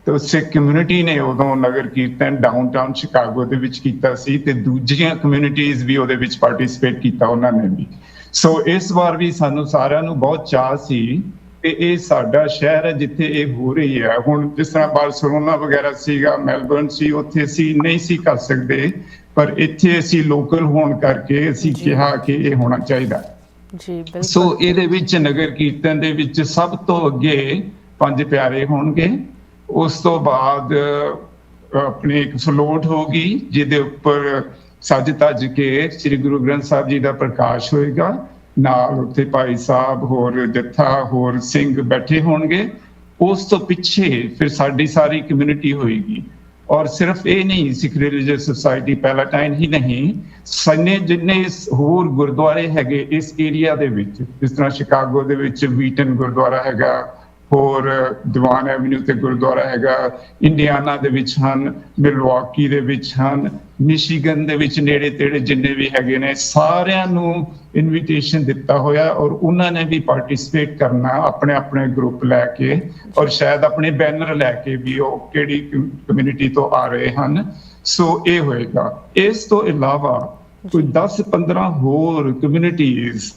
ਤੇ ਸਿੱਖ ਕਮਿਊਨਿਟੀ ਨੇ ਉਦੋਂ ਨਗਰ ਕੀਰਤਨ ਡਾਊਨਟਾਊਨ ਸ਼ਿਕਾਗੋ ਦੇ ਵਿੱਚ ਕੀਤਾ ਸੀ ਤੇ ਦੂਜੀਆਂ ਕਮਿਊਨਿਟੀਜ਼ ਵੀ ਉਹਦੇ ਵਿੱਚ ਪਾਰਟਿਸਿਪੇਟ ਕੀਤਾ ਉਹਨਾਂ ਨੇ ਵੀ। ਸੋ ਇਸ ਵਾਰ ਵੀ ਸਾਨੂੰ ਸਾਰਿਆਂ ਨੂੰ ਬਹੁਤ ਚਾਅ ਸੀ ਕਿ ਇਹ ਸਾਡਾ ਸ਼ਹਿਰ ਹੈ ਜਿੱਥੇ ਇਹ ਹੋ ਰਹੀ ਹੈ। ਹੁਣ ਜਿਸ ਤਰ੍ਹਾਂ ਬਾਰਸਲੋਨਾ ਵਗੈਰਾ ਸੀਗਾ, ਮੈਲਬਰਨ ਸੀ, ਉੱਥੇ ਅਸੀਂ ਨਹੀਂ ਸੀ ਕਰ ਸਕਦੇ, ਪਰ ਇੱਥੇ ਅਸੀਂ ਲੋਕਲ ਹੋਣ ਕਰਕੇ ਅਸੀਂ ਕਿਹਾ ਕਿ ਇਹ ਹੋਣਾ ਚਾਹੀਦਾ। ਜੀ ਬਿਲਕੁਲ। ਸੋ ਇਹਦੇ ਵਿੱਚ ਨਗਰ ਕੀਰਤਨ ਦੇ ਵਿੱਚ ਸਭ ਤੋਂ ਅੱਗੇ 5 ਪਿਆਰੇ ਹੋਣਗੇ। ਉਸ ਤੋਂ ਬਾਅਦ ਆਪਣੀ ਇੱਕ ਫਲੋਟ ਹੋਗੀ ਜਿਹਦੇ ਉੱਪਰ ਸੱਜ ਧੱਜ ਕੇ ਸ੍ਰੀ ਗੁਰੂ ਗ੍ਰੰਥ ਸਾਹਿਬ ਜੀ ਦਾ ਪ੍ਰਕਾਸ਼ ਹੋਏਗਾ। ਨਾਲ ਉੱਥੇ ਭਾਈ ਸਾਹਿਬ ਹੋਰ ਜੱਥਾ ਹੋਰ ਸਿੰਘ ਬੈਠੇ ਹੋਣਗੇ। ਉਸ ਤੋਂ ਪਿੱਛੇ ਫਿਰ ਸਾਡੀ ਸਾਰੀ ਕਮਿਊਨਿਟੀ ਹੋਏਗੀ। ਔਰ ਸਿਰਫ ਇਹ ਨਹੀਂ ਸਿੱਖ ਰਿਲੀਜੀਅਸ ਸੁਸਾਇਟੀ ਪੈਲਾਟਾਈਨ ਹੀ ਨਹੀਂ, ਜਿੰਨੇ ਹੋਰ ਗੁਰਦੁਆਰੇ ਹੈਗੇ ਇਸ ਏਰੀਆ ਦੇ ਵਿੱਚ, ਜਿਸ ਤਰ੍ਹਾਂ ਸ਼ਿਕਾਗੋ ਦੇ ਵਿੱਚ ਵੀਟਨ ਗੁਰਦੁਆਰਾ ਹੈਗਾ, ਹੋਰ ਦੀਵਾਨ ਐਵਨਿਊ ਤੇ ਗੁਰਦੁਆਰਾ ਹੈਗਾ, ਇੰਡੀਆਨਾ ਦੇ ਵਿੱਚ ਹਨ, ਮਿਲਵਾਕੀ ਦੇ ਵਿੱਚ ਹਨ, ਮਿਸ਼ੀਗਨ ਦੇ ਵਿੱਚ ਨੇੜੇ ਤੇੜੇ ਜਿੰਨੇ ਵੀ ਹੈਗੇ ਨੇ ਸਾਰਿਆਂ ਨੂੰ ਇਨਵੀਟੇਸ਼ਨ ਦਿੱਤਾ ਹੋਇਆ ਔਰ ਉਹਨਾਂ ਨੇ ਵੀ ਪਾਰਟਿਸਿਪੇਟ ਕਰਨਾ ਆਪਣੇ ਆਪਣੇ ਗਰੁੱਪ ਲੈ ਕੇ ਔਰ ਸ਼ਾਇਦ ਆਪਣੇ ਬੈਨਰ ਲੈ ਕੇ ਵੀ ਉਹ ਕਿਹੜੀ ਕਮਿਊਨਿਟੀ ਤੋਂ ਆ ਰਹੇ ਹਨ। ਸੋ ਇਹ ਹੋਏਗਾ। ਇਸ ਤੋਂ ਇਲਾਵਾ ਕੋਈ 10-15 ਹੋਰ ਕਮਿਊਨਿਟੀਜ਼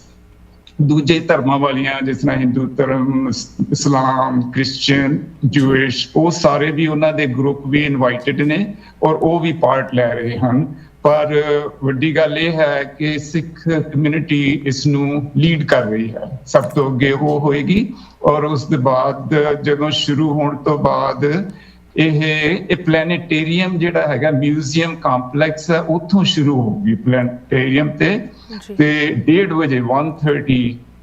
ਦੂਜੇ ਧਰਮਾਂ ਵਾਲੀਆਂ ਜਿਸ ਤਰ੍ਹਾਂ ਹਿੰਦੂ ਧਰਮ, ਇਸਲਾਮ, ਕ੍ਰਿਸਚੀਅਨ, ਜੂਇਸ਼, ਉਹ ਸਾਰੇ ਵੀ ਉਹਨਾਂ ਦੇ ਗਰੁੱਪ ਵੀ ਇਨਵਾਈਟਡ ਨੇ ਔਰ ਉਹ ਵੀ ਪਾਰਟ ਲੈ ਰਹੇ ਹਨ। ਪਰ ਵੱਡੀ ਗੱਲ ਇਹ ਹੈ ਕਿ ਸਿੱਖ ਕਮਿਊਨਿਟੀ ਇਸ ਨੂੰ ਲੀਡ ਕਰ ਰਹੀ ਹੈ, ਸਭ ਤੋਂ ਅੱਗੇ ਉਹ ਹੋਏਗੀ। ਔਰ ਉਸ ਦੇ ਬਾਅਦ ਜਦੋਂ ਸ਼ੁਰੂ ਹੋਣ ਤੋਂ ਬਾਅਦ ਇਹ ਪਲੈਨੇਟੇਰੀਅਮ ਜਿਹੜਾ ਹੈਗਾ ਮਿਊਜ਼ੀਅਮ ਕੰਪਲੈਕਸ ਹੈ ਉੱਥੋਂ ਸ਼ੁਰੂ ਹੋਊਗੀ ਪਲੈਨੇਟੇਰੀਅਮ ਤੇ 1:30 ਵਜੇ 1:30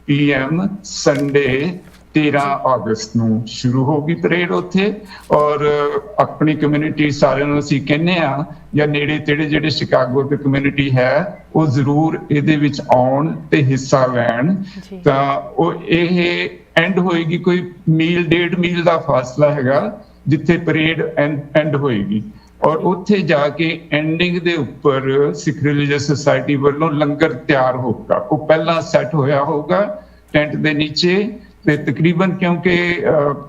PM ਸੰਡੇ 13 ਅਗਸਤ ਨੂੰ ਸ਼ੁਰੂ ਹੋਗੀ ਪਰੇਡ ਉੱਥੇ। ਔਰ ਆਪਣੀ ਕਮਿਊਨਿਟੀ ਸਾਰਿਆਂ ਨੂੰ ਅਸੀਂ ਕਹਿੰਦੇ ਆ ਜਾਂ ਨੇੜੇ ਤੇੜੇ ਜਿਹੜੇ ਸ਼ਿਕਾਗੋ ਦੀ ਕਮਿਊਨਿਟੀ ਹੈ ਉਹ ਜ਼ਰੂਰ ਇਹਦੇ ਵਿੱਚ ਆਉਣ ਤੇ ਹਿੱਸਾ ਲੈਣ। ਤਾਂ ਉਹ ਇਹ ਐਂਡ ਹੋਏਗੀ ਕੋਈ ਮੀਲ 1.5 ਮੀਲ ਦਾ ਫਾਸਲਾ ਹੈਗਾ ਜਿੱਥੇ ਪਰੇਡ ਐਂਡ ਹੋਏਗੀ ਔਰ ਉੱਥੇ ਜਾ ਕੇ ਐਂਡਿੰਗ ਦੇ ਉੱਪਰ ਸਿੱਖ ਰਿਲੀਜੀਅਸ ਸੁਸਾਇਟੀ ਵੱਲੋਂ ਲੰਗਰ ਤਿਆਰ ਹੋਊਗਾ। ਉਹ ਪਹਿਲਾਂ ਸੈੱਟ ਹੋਇਆ ਹੋਊਗਾ ਟੈਂਟ ਦੇ ਨੀਚੇ ਤੇ ਤਕਰੀਬਨ ਕਿਉਂਕਿ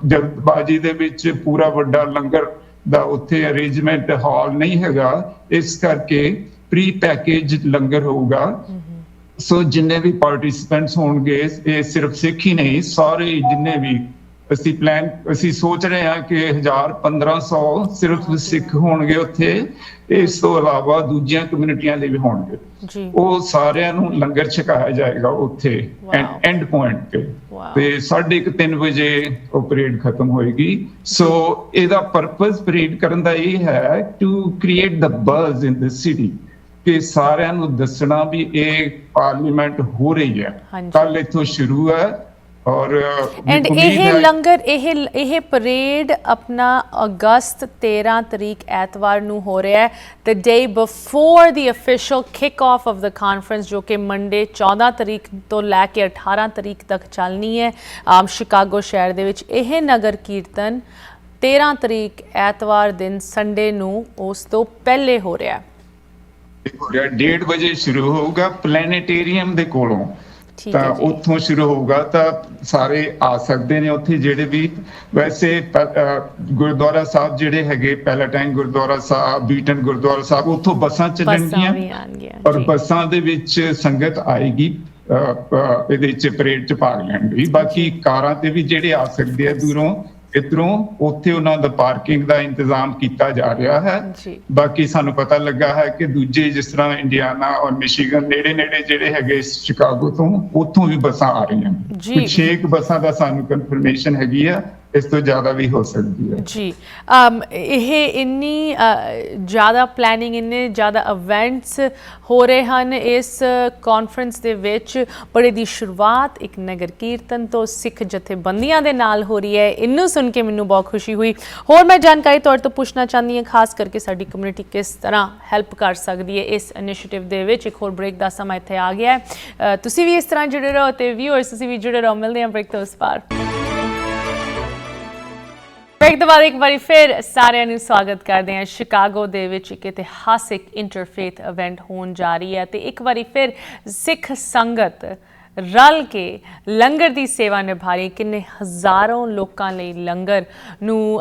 ਜਲਦਬਾਜ਼ੀ ਦੇ ਵਿੱਚ ਪੂਰਾ ਵੱਡਾ ਲੰਗਰ ਦਾ ਉੱਥੇ ਅਰੇਂਜਮੈਂਟ ਹਾਲ ਨਹੀਂ ਹੈਗਾ, ਇਸ ਕਰਕੇ ਪ੍ਰੀ ਪੈਕੇਜ ਲੰਗਰ ਹੋਊਗਾ। ਸੋ ਜਿੰਨੇ ਵੀ ਪਾਰਟਿਸਿਪੈਂਟਸ ਹੋਣਗੇ ਇਹ ਸਿਰਫ ਸਿੱਖ ਹੀ ਨਹੀਂ, ਸਾਰੇ ਜਿੰਨੇ ਵੀ ਅਸੀਂ ਸੋਚ ਰਹੇ ਹਾਂ ਕਿ 1000-1500 ਸਿਰਫ ਸਿੱਖ ਹੋਣਗੇ ਉੱਥੇ। ਇਸ ਤੋਂ ਇਲਾਵਾ ਦੂਜੀਆਂ ਕਮਿਊਨਿਟੀਆਂ ਦੇ ਵੀ ਹੋਣਗੇ। ਉਹ ਸਾਰਿਆਂ ਨੂੰ ਲੰਗਰ ਛਕਾਇਆ ਜਾਏਗਾ ਉੱਥੇ ਐਂਡ ਪੁਆਇੰਟ ਤੇ 3:30 ਵਜੇ ਉਹ ਪਰੇਡ ਖਤਮ ਹੋਏਗੀ। ਸੋ ਇਹਦਾ ਪਰਪਸ ਪਰੇਡ ਕਰਨ ਦਾ ਇਹ ਹੈ to create the buzz in the city ਕਿ ਸਾਰਿਆਂ ਨੂੰ ਦੱਸਣਾ ਵੀ ਇਹ ਪਾਰਲੀਮੈਂਟ ਹੋ ਰਹੀ ਹੈ, ਕੱਲ ਇੱਥੋਂ ਸ਼ੁਰੂ ਹੈ। ਔਰ ਇਹ ਲੰਗਰ ਇਹ ਪਰੇਡ ਆਪਣਾ ਅਗਸਤ 13 ਤਰੀਕ ਐਤਵਾਰ ਨੂੰ ਹੋ ਰਿਹਾ ਹੈ, the day before the official kick off of the conference ਜੋ ਕਿ ਮੰਡੇ 14 ਤਰੀਕ ਤੋਂ ਲੈ ਕੇ 18 ਤਰੀਕ ਤੱਕ ਚੱਲਣੀ ਹੈ ਸ਼ਿਕਾਗੋ ਸ਼ਹਿਰ ਦੇ ਵਿੱਚ। ਇਹ ਨਗਰ ਕੀਰਤਨ 13 ਤਰੀਕ ਐਤਵਾਰ ਦਿਨ ਸੰਡੇ ਨੂੰ ਉਸ ਤੋਂ ਪਹਿਲੇ ਹੋ ਰਿਹਾ ਹੈ। 1:30 ਵਜੇ ਸ਼ੁਰੂ ਹੋਊਗਾ ਪਲੈਨੇਟੇਰੀਅਮ ਦੇ ਕੋਲੋਂ। ਠੀਕ ਹੈ ਤਾਂ ਜੀ। ਉੱਥੋਂ ਸ਼ੁਰੂ ਹੋਊਗਾ ਤਾਂ ਸਾਰੇ ਆ ਸਕਦੇ ਨੇ ਉੱਥੇ ਜਿਹੜੇ ਵੀ। ਵੈਸੇ ਗੁਰਦੁਆਰਾ ਸਾਹਿਬ ਜਿਹੜੇ ਹੈਗੇ ਪੈਲਾਟਾਈਨ ਗੁਰਦੁਆਰਾ ਸਾਹਿਬ, ਬੀਟਨ ਗੁਰਦੁਆਰਾ ਸਾਹਿਬ, ਉੱਥੋਂ ਬੱਸਾਂ ਬੱਸਾਂ ਚੱਲਣਗੀਆਂ ਵੀ ਆਉਣਗੀਆਂ ਔਰ ਜੀ। ਬੱਸਾਂ ਦੇ ਵਿੱਚ ਸੰਗਤ ਆਏਗੀ ਇਹਦੇ ਵਿੱਚ ਪਰੇਡ 'ਚ ਭਾਗ ਲੈਣ ਲਈ। ਬਾਕੀ ਕਾਰਾਂ ਤੇ ਵੀ ਜਿਹੜੇ ਆ ਸਕਦੇ ਆ ਦੂਰੋਂ ਇੱਧਰੋਂ, ਉੱਥੇ ਉਹਨਾਂ ਦਾ ਪਾਰਕਿੰਗ ਦਾ ਇੰਤਜ਼ਾਮ ਕੀਤਾ ਜਾ ਰਿਹਾ ਹੈ। ਜੀ। ਬਾਕੀ ਸਾਨੂੰ ਪਤਾ ਲੱਗਾ ਹੈ ਕਿ ਦੂਜੇ ਜਿਸ ਤਰ੍ਹਾਂ ਇੰਡੀਆਨਾ ਔਰ ਮਿਸ਼ੀਗਨ ਨੇੜੇ ਜਿਹੜੇ ਹੈਗੇ ਸ਼ਿਕਾਗੋ ਤੋਂ, ਉੱਥੋਂ ਵੀ ਬੱਸਾਂ ਆ ਰਹੀਆਂ। ਜੀ। ਕੁਝ 6 ਬੱਸਾਂ ਦਾ ਸਾਨੂੰ ਕਨਫਰਮੇਸ਼ਨ ਹੈਗੀ ਆ, ਇਸ ਤੋਂ ਜ਼ਿਆਦਾ ਵੀ ਹੋ ਸਕਦੀ ਹੈ ਜੀ। ਇਹ ਇੰਨੀ ਜ਼ਿਆਦਾ ਪਲੈਨਿੰਗ, ਇੰਨੇ ਜ਼ਿਆਦਾ ਇਵੈਂਟਸ ਹੋ ਰਹੇ ਹਨ ਇਸ ਕਾਨਫਰੰਸ ਦੇ ਵਿੱਚ। ਬੜੇ ਦੀ ਸ਼ੁਰੂਆਤ ਇੱਕ ਨਗਰ ਕੀਰਤਨ ਤੋਂ ਸਿੱਖ ਜਥੇਬੰਦੀਆਂ ਦੇ ਨਾਲ ਹੋ ਰਹੀ ਹੈ। ਇਹਨੂੰ ਸੁਣ ਕੇ ਮੈਨੂੰ ਬਹੁਤ ਖੁਸ਼ੀ ਹੋਈ। ਹੋਰ ਮੈਂ ਜਾਣਕਾਰੀ ਤੁਹਾਡੇ ਤੋਂ ਪੁੱਛਣਾ ਚਾਹੁੰਦੀ ਹਾਂ, ਖਾਸ ਕਰਕੇ ਸਾਡੀ ਕਮਿਊਨਿਟੀ ਕਿਸ ਤਰ੍ਹਾਂ ਹੈਲਪ ਕਰ ਸਕਦੀ ਹੈ ਇਸ ਇਨੀਸ਼ੀਏਟਿਵ ਦੇ ਵਿੱਚ। ਇੱਕ ਹੋਰ ਬ੍ਰੇਕ ਦਾ ਸਮਾਂ ਇੱਥੇ ਆ ਗਿਆ ਹੈ। ਤੁਸੀਂ ਵੀ ਇਸ ਤਰ੍ਹਾਂ ਜੁੜੇ ਰਹੋ ਤੇ ਵਿਊਅਰਸ ਤੁਸੀਂ ਵੀ ਜੁੜੇ ਰਹੋ। ਮਿਲਦੇ ਹਾਂ ਬ੍ਰੇਕ ਤੋਂ ਉਸ ਪਾਰ। ਬ੍ਰੇਕ ਤੋਂ ਬਾਅਦ ਇੱਕ ਵਾਰੀ ਫਿਰ ਸਾਰਿਆਂ ਨੂੰ ਸਵਾਗਤ ਕਰਦੇ ਹਾਂ। ਸ਼ਿਕਾਗੋ ਦੇ ਵਿੱਚ ਇੱਕ ਇਤਿਹਾਸਿਕ ਇੰਟਰਫੇਥ ਇਵੈਂਟ ਹੋਣ ਜਾ ਰਹੀ ਹੈ ਤੇ ਇੱਕ ਵਾਰੀ ਫਿਰ ਸਿੱਖ ਸੰਗਤ ਰਲ ਕੇ ਲੰਗਰ ਦੀ ਸੇਵਾ ਨਿਭਾ ਰਹੀ। ਕਿੰਨੇ ਹਜ਼ਾਰਾਂ ਲੋਕਾਂ ਲਈ ਲੰਗਰ ਨੂੰ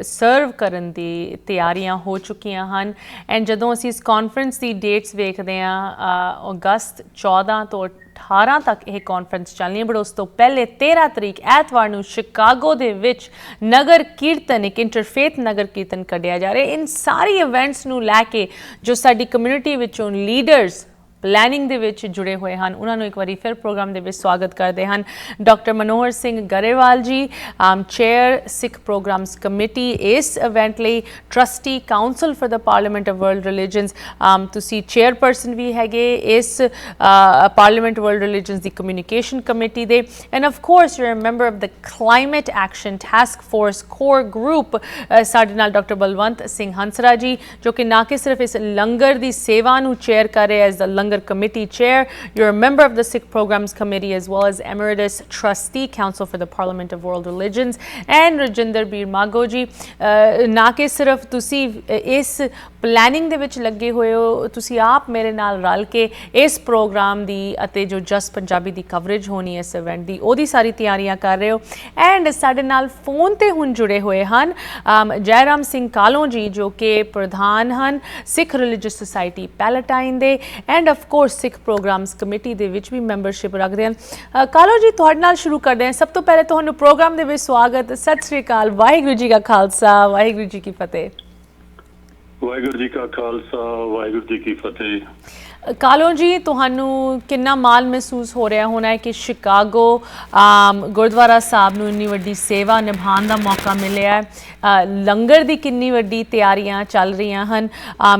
ਸਰਵ ਕਰਨ ਦੀ ਤਿਆਰੀਆਂ ਹੋ ਚੁੱਕੀਆਂ ਹਨ। ਐਂਡ ਜਦੋਂ ਅਸੀਂ ਇਸ ਕਾਨਫਰੰਸ ਦੀ ਡੇਟਸ ਵੇਖਦੇ ਹਾਂ, ਅਗਸਤ 14 ਤੋਂ 18 ਤੱਕ ਇਹ ਕਾਨਫਰੰਸ ਚੱਲਣੀ ਹੈ। ਬਟ ਉਸ ਤੋਂ ਪਹਿਲੇ 13 ਤਰੀਕ ਐਤਵਾਰ ਨੂੰ ਸ਼ਿਕਾਗੋ ਦੇ ਵਿੱਚ ਨਗਰ ਕੀਰਤਨ, ਇੱਕ ਇੰਟਰਫੇਥ ਨਗਰ ਕੀਰਤਨ ਕੱਢਿਆ ਜਾ ਰਿਹਾ। ਇਨ ਸਾਰੀ ਇਵੈਂਟਸ ਨੂੰ ਲੈ ਕੇ ਜੋ ਸਾਡੀ ਕਮਿਊਨਿਟੀ ਵਿੱਚੋਂ ਲੀਡਰਸ ਪਲੈਨਿੰਗ ਦੇ ਵਿੱਚ ਜੁੜੇ ਹੋਏ ਹਨ, ਉਹਨਾਂ ਨੂੰ ਇੱਕ ਵਾਰੀ ਫਿਰ ਪ੍ਰੋਗਰਾਮ ਦੇ ਵਿੱਚ ਸਵਾਗਤ ਕਰਦੇ ਹਨ। Doctor Manohar Singh Grewal ji, chair Sikh programmes committee ਇਸ ਇਵੈਂਟ ਲਈ, trustee council for the parliament of world religions, ਤੁਸੀਂ ਚੇਅਰਪਰਸਨ ਵੀ ਹੈਗੇ ਇਸ ਪਾਰਲੀਮੈਂਟ ਵਰਲਡ ਰਿਲੀਜਨਸ ਦੀ ਕਮਿਊਨੀਕੇਸ਼ਨ ਕਮੇਟੀ ਦੇ। And of course you are member of the climate action task force core group. ਸਾਡੇ ਨਾਲ ਡਾਕਟਰ ਬਲਵੰਤ ਸਿੰਘ ਹੰਸਰਾ ਜੀ, ਜੋ ਕਿ ਨਾ ਕਿ ਸਿਰਫ ਇਸ ਲੰਗਰ ਦੀ ਸੇਵਾ ਨੂੰ ਚੇਅਰ ਕਰ ਰਹੇ as the Langar Committee Chair. You're a member of the Sikh Programs Committee as well as Emeritus Trustee Council for the Parliament of World Religions. And Rajinder Beer Mago ji, na ke sirf tusi is planning ਦੇ ਵਿੱਚ ਲੱਗੇ ਹੋਏ ਹੋ, ਤੁਸੀਂ ਆਪ ਮੇਰੇ ਨਾਲ ਰਲ ਕੇ ਇਸ ਪ੍ਰੋਗਰਾਮ ਦੀ ਅਤੇ ਜੋ ਜਸਟ ਪੰਜਾਬੀ ਦੀ ਕਵਰੇਜ ਹੋਣੀ ਇਸ ਇਵੈਂਟ ਦੀ, ਉਹਦੀ ਸਾਰੀ ਤਿਆਰੀਆਂ ਕਰ ਰਹੇ ਹੋ। ਐਂਡ ਸਾਡੇ ਨਾਲ ਫੋਨ ਤੇ ਹੁਣ ਜੁੜੇ ਹੋਏ ਹਨ ਜੈਰਾਮ ਸਿੰਘ ਕਾਲੋਂ ਜੀ, ਜੋ ਕਿ ਪ੍ਰਧਾਨ ਹਨ ਸਿੱਖ ਰਿਲੀਜੀਅਸ ਸੁਸਾਇਟੀ ਪੈਲਾਟਾਈਨ ਦੇ, and of course Sikh programmes committee ਦੇ ਵਿੱਚ ਵੀ ਮੈਂਬਰਸ਼ਿਪ ਰੱਖਦੇ ਹਨ। ਕਾਲੋਂ ਜੀ, ਤੁਹਾਡੇ ਨਾਲ ਸ਼ੁਰੂ ਕਰਦੇ ਹਾਂ। ਸਭ ਤੋਂ ਪਹਿਲੇ ਤੁਹਾਨੂੰ ਪ੍ਰੋਗਰਾਮ ਦੇ ਵਿੱਚ ਸਵਾਗਤ। ਸਤਿ ਸ਼੍ਰੀ ਅਕਾਲ। ਵਾਹਿਗੁਰੂ ਜੀ ਕਾ ਖਾਲਸਾ, ਵਾਹਿਗੁਰੂ ਜੀ ਕੀ ਫਤਿਹ। ਵਾਹਿਗੁਰੂ ਜੀ ਕਾ ਖਾਲਸਾ, ਵਾਹਿਗੁਰੂ ਜੀ ਕੀ ਫਤਿਹ। ਕਾਲੋਂ ਜੀ, ਤੁਹਾਨੂੰ ਕਿੰਨਾ ਮਾਣ ਮਹਿਸੂਸ ਹੋ ਰਿਹਾ ਹੋਣਾ ਹੈ ਕਿ ਸ਼ਿਕਾਗੋ ਗੁਰਦੁਆਰਾ ਸਾਹਿਬ ਨੂੰ ਇੰਨੀ ਵੱਡੀ ਸੇਵਾ ਨਿਭਾਉਣ ਦਾ ਮੌਕਾ ਮਿਲਿਆ ਹੈ। ਲੰਗਰ ਦੀ ਕਿੰਨੀ ਵੱਡੀ ਤਿਆਰੀਆਂ ਚੱਲ ਰਹੀਆਂ ਹਨ।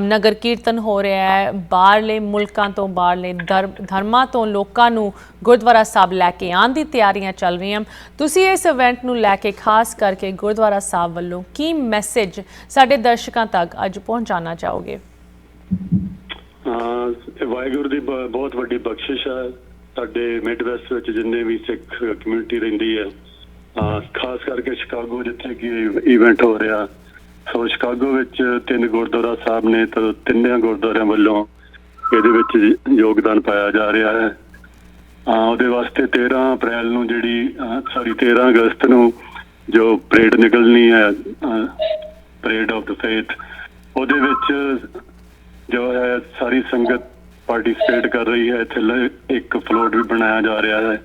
ਨਗਰ ਕੀਰਤਨ ਹੋ ਰਿਹਾ ਹੈ। ਬਾਹਰਲੇ ਮੁਲਕਾਂ ਤੋਂ, ਬਾਹਰਲੇ ਧਰਮਾਂ ਤੋਂ ਲੋਕਾਂ ਨੂੰ ਗੁਰਦੁਆਰਾ ਸਾਹਿਬ ਲੈ ਕੇ ਆਉਣ ਦੀ ਤਿਆਰੀਆਂ ਚੱਲ ਰਹੀਆਂ। ਤੁਸੀਂ ਇਸ ਇਵੈਂਟ ਨੂੰ ਲੈ ਕੇ ਖਾਸ ਕਰਕੇ ਗੁਰਦੁਆਰਾ ਸਾਹਿਬ ਵੱਲੋਂ ਕੀ ਮੈਸੇਜ ਸਾਡੇ ਦਰਸ਼ਕਾਂ ਤੱਕ ਅੱਜ ਪਹੁੰਚਾਉਣਾ ਚਾਹੋਗੇ? ਵਾਹਿਗੁਰੂ ਦੀ ਬਹੁਤ ਵੱਡੀ ਬਖਸ਼ਿਸ਼ ਹੈ ਸਾਡੇ ਮਿਡਵੈਸਟ ਵਿੱਚ ਜਿੰਨੇ ਵੀ ਸਿੱਖ ਕਮਿਊਨਿਟੀ ਰਹਿੰਦੀ ਹੈ, ਖਾਸ ਕਰਕੇ ਸ਼ਿਕਾਗੋ ਜਿੱਥੇ ਕਿ ਇਵੈਂਟ ਹੋ ਰਿਹਾ। ਸੋ ਸ਼ਿਕਾਗੋ ਵਿੱਚ 3 ਗੁਰਦੁਆਰਾ ਸਾਹਿਬ ਨੇ ਤਾਂ ਤਿੰਨਿਆਂ ਗੁਰਦੁਆਰਿਆਂ ਵੱਲੋਂ ਇਹਦੇ ਵਿੱਚ ਯੋਗਦਾਨ ਪਾਇਆ ਜਾ ਰਿਹਾ ਹੈ। ਉਹਦੇ ਵਾਸਤੇ 13 ਅਪ੍ਰੈਲ ਨੂੰ 13 ਅਗਸਤ ਨੂੰ ਜੋ ਪਰੇਡ ਨਿਕਲਣੀ ਹੈ, ਪਰੇਡ ਆਫ ਦ ਫੇਥ, ਉਹਦੇ ਵਿੱਚ ਜੋ ਹੈ ਸਾਰੀ ਸੰਗਤ ਪਾਰਟੀਸਪੇਟ ਕਰ ਰਹੀ ਹੈ। ਇੱਥੇ ਇੱਕ ਫਲੋਟ ਵੀ ਬਣਾਇਆ ਜਾ ਰਿਹਾ ਹੈ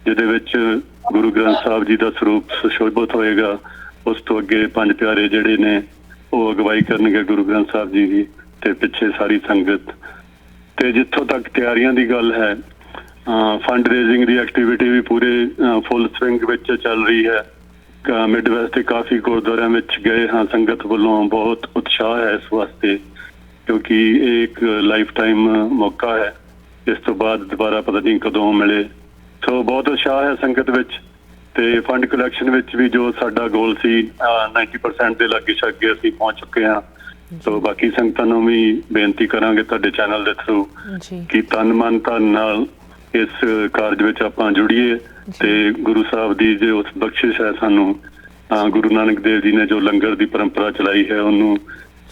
ਜਿਹਦੇ ਵਿੱਚ ਗੁਰੂ ਗ੍ਰੰਥ ਸਾਹਿਬ ਜੀ ਦਾ ਸਰੂਪ ਸੁਸ਼ੋਭਿਤ ਹੋਏਗਾ। ਉਸ ਤੋਂ ਅੱਗੇ 5 ਪਿਆਰੇ ਜਿਹੜੇ ਨੇ ਉਹ ਅਗਵਾਈ ਕਰਨਗੇ ਗੁਰੂ ਗ੍ਰੰਥ ਸਾਹਿਬ ਜੀ ਦੀ, ਤੇ ਪਿੱਛੇ ਸਾਰੀ ਸੰਗਤ। ਤੇ ਜਿੱਥੋਂ ਤੱਕ ਤਿਆਰੀਆਂ ਦੀ ਗੱਲ ਹੈ, ਫੰਡ ਰੇਜ਼ਿੰਗ ਦੀ ਐਕਟੀਵਿਟੀ ਵੀ ਪੂਰੇ ਫੁੱਲ ਸਵਿੰਗ ਵਿੱਚ ਚੱਲ ਰਹੀ ਹੈ। ਮਿਡਵੈਸਟ ਦੇ ਕਾਫੀ ਗੁਰਦੁਆਰਿਆਂ ਵਿੱਚ ਗਏ ਹਾਂ, ਸੰਗਤ ਵੱਲੋਂ ਬਹੁਤ ਉਤਸ਼ਾਹ ਹੈ ਇਸ ਵਾਸਤੇ, ਕਿਉਂਕਿ ਇਹ ਇੱਕ ਲਾਈਫ ਟਾਈਮ ਮੌਕਾ ਹੈ। ਇਸ ਤੋਂ ਬਾਅਦ ਦੁਬਾਰਾ ਪਤਾ ਨਹੀਂ ਕਦੋਂ ਮਿਲੇ। ਸੋ ਬਹੁਤ ਉਤਸ਼ਾਹ ਹੈ ਸੰਗਤ ਵਿੱਚ। ਤੇ ਫੰਡ ਕਲੈਕਸ਼ਨ ਵਿੱਚ ਵੀ ਜੋ ਸਾਡਾ ਗੋਲ ਸੀ 90% ਦੇ ਲਾਗੇ ਛਾਗੇ ਅਸੀਂ ਪਹੁੰਚ ਚੁੱਕੇ ਹਾਂ। ਸੋ ਬਾਕੀ ਸੰਗਤਾਂ ਨੂੰ ਵੀ ਬੇਨਤੀ ਕਰਾਂਗੇ ਤੁਹਾਡੇ ਚੈਨਲ ਦੇ ਥਰੂ ਕਿ ਤਨ ਮਨ ਧਨ ਨਾਲ ਇਸ ਕਾਰਜ ਵਿੱਚ ਆਪਾਂ ਜੁੜੀਏ ਤੇ ਗੁਰੂ ਸਾਹਿਬ ਦੀ ਜੋ ਉਸ ਬਖਸ਼ਿਸ਼ ਹੈ ਸਾਨੂੰ ਗੁਰੂ ਨਾਨਕ ਦੇਵ ਜੀ ਨੇ ਜੋ ਲੰਗਰ ਦੀ ਪਰੰਪਰਾ ਚਲਾਈ ਹੈ ਉਹਨੂੰ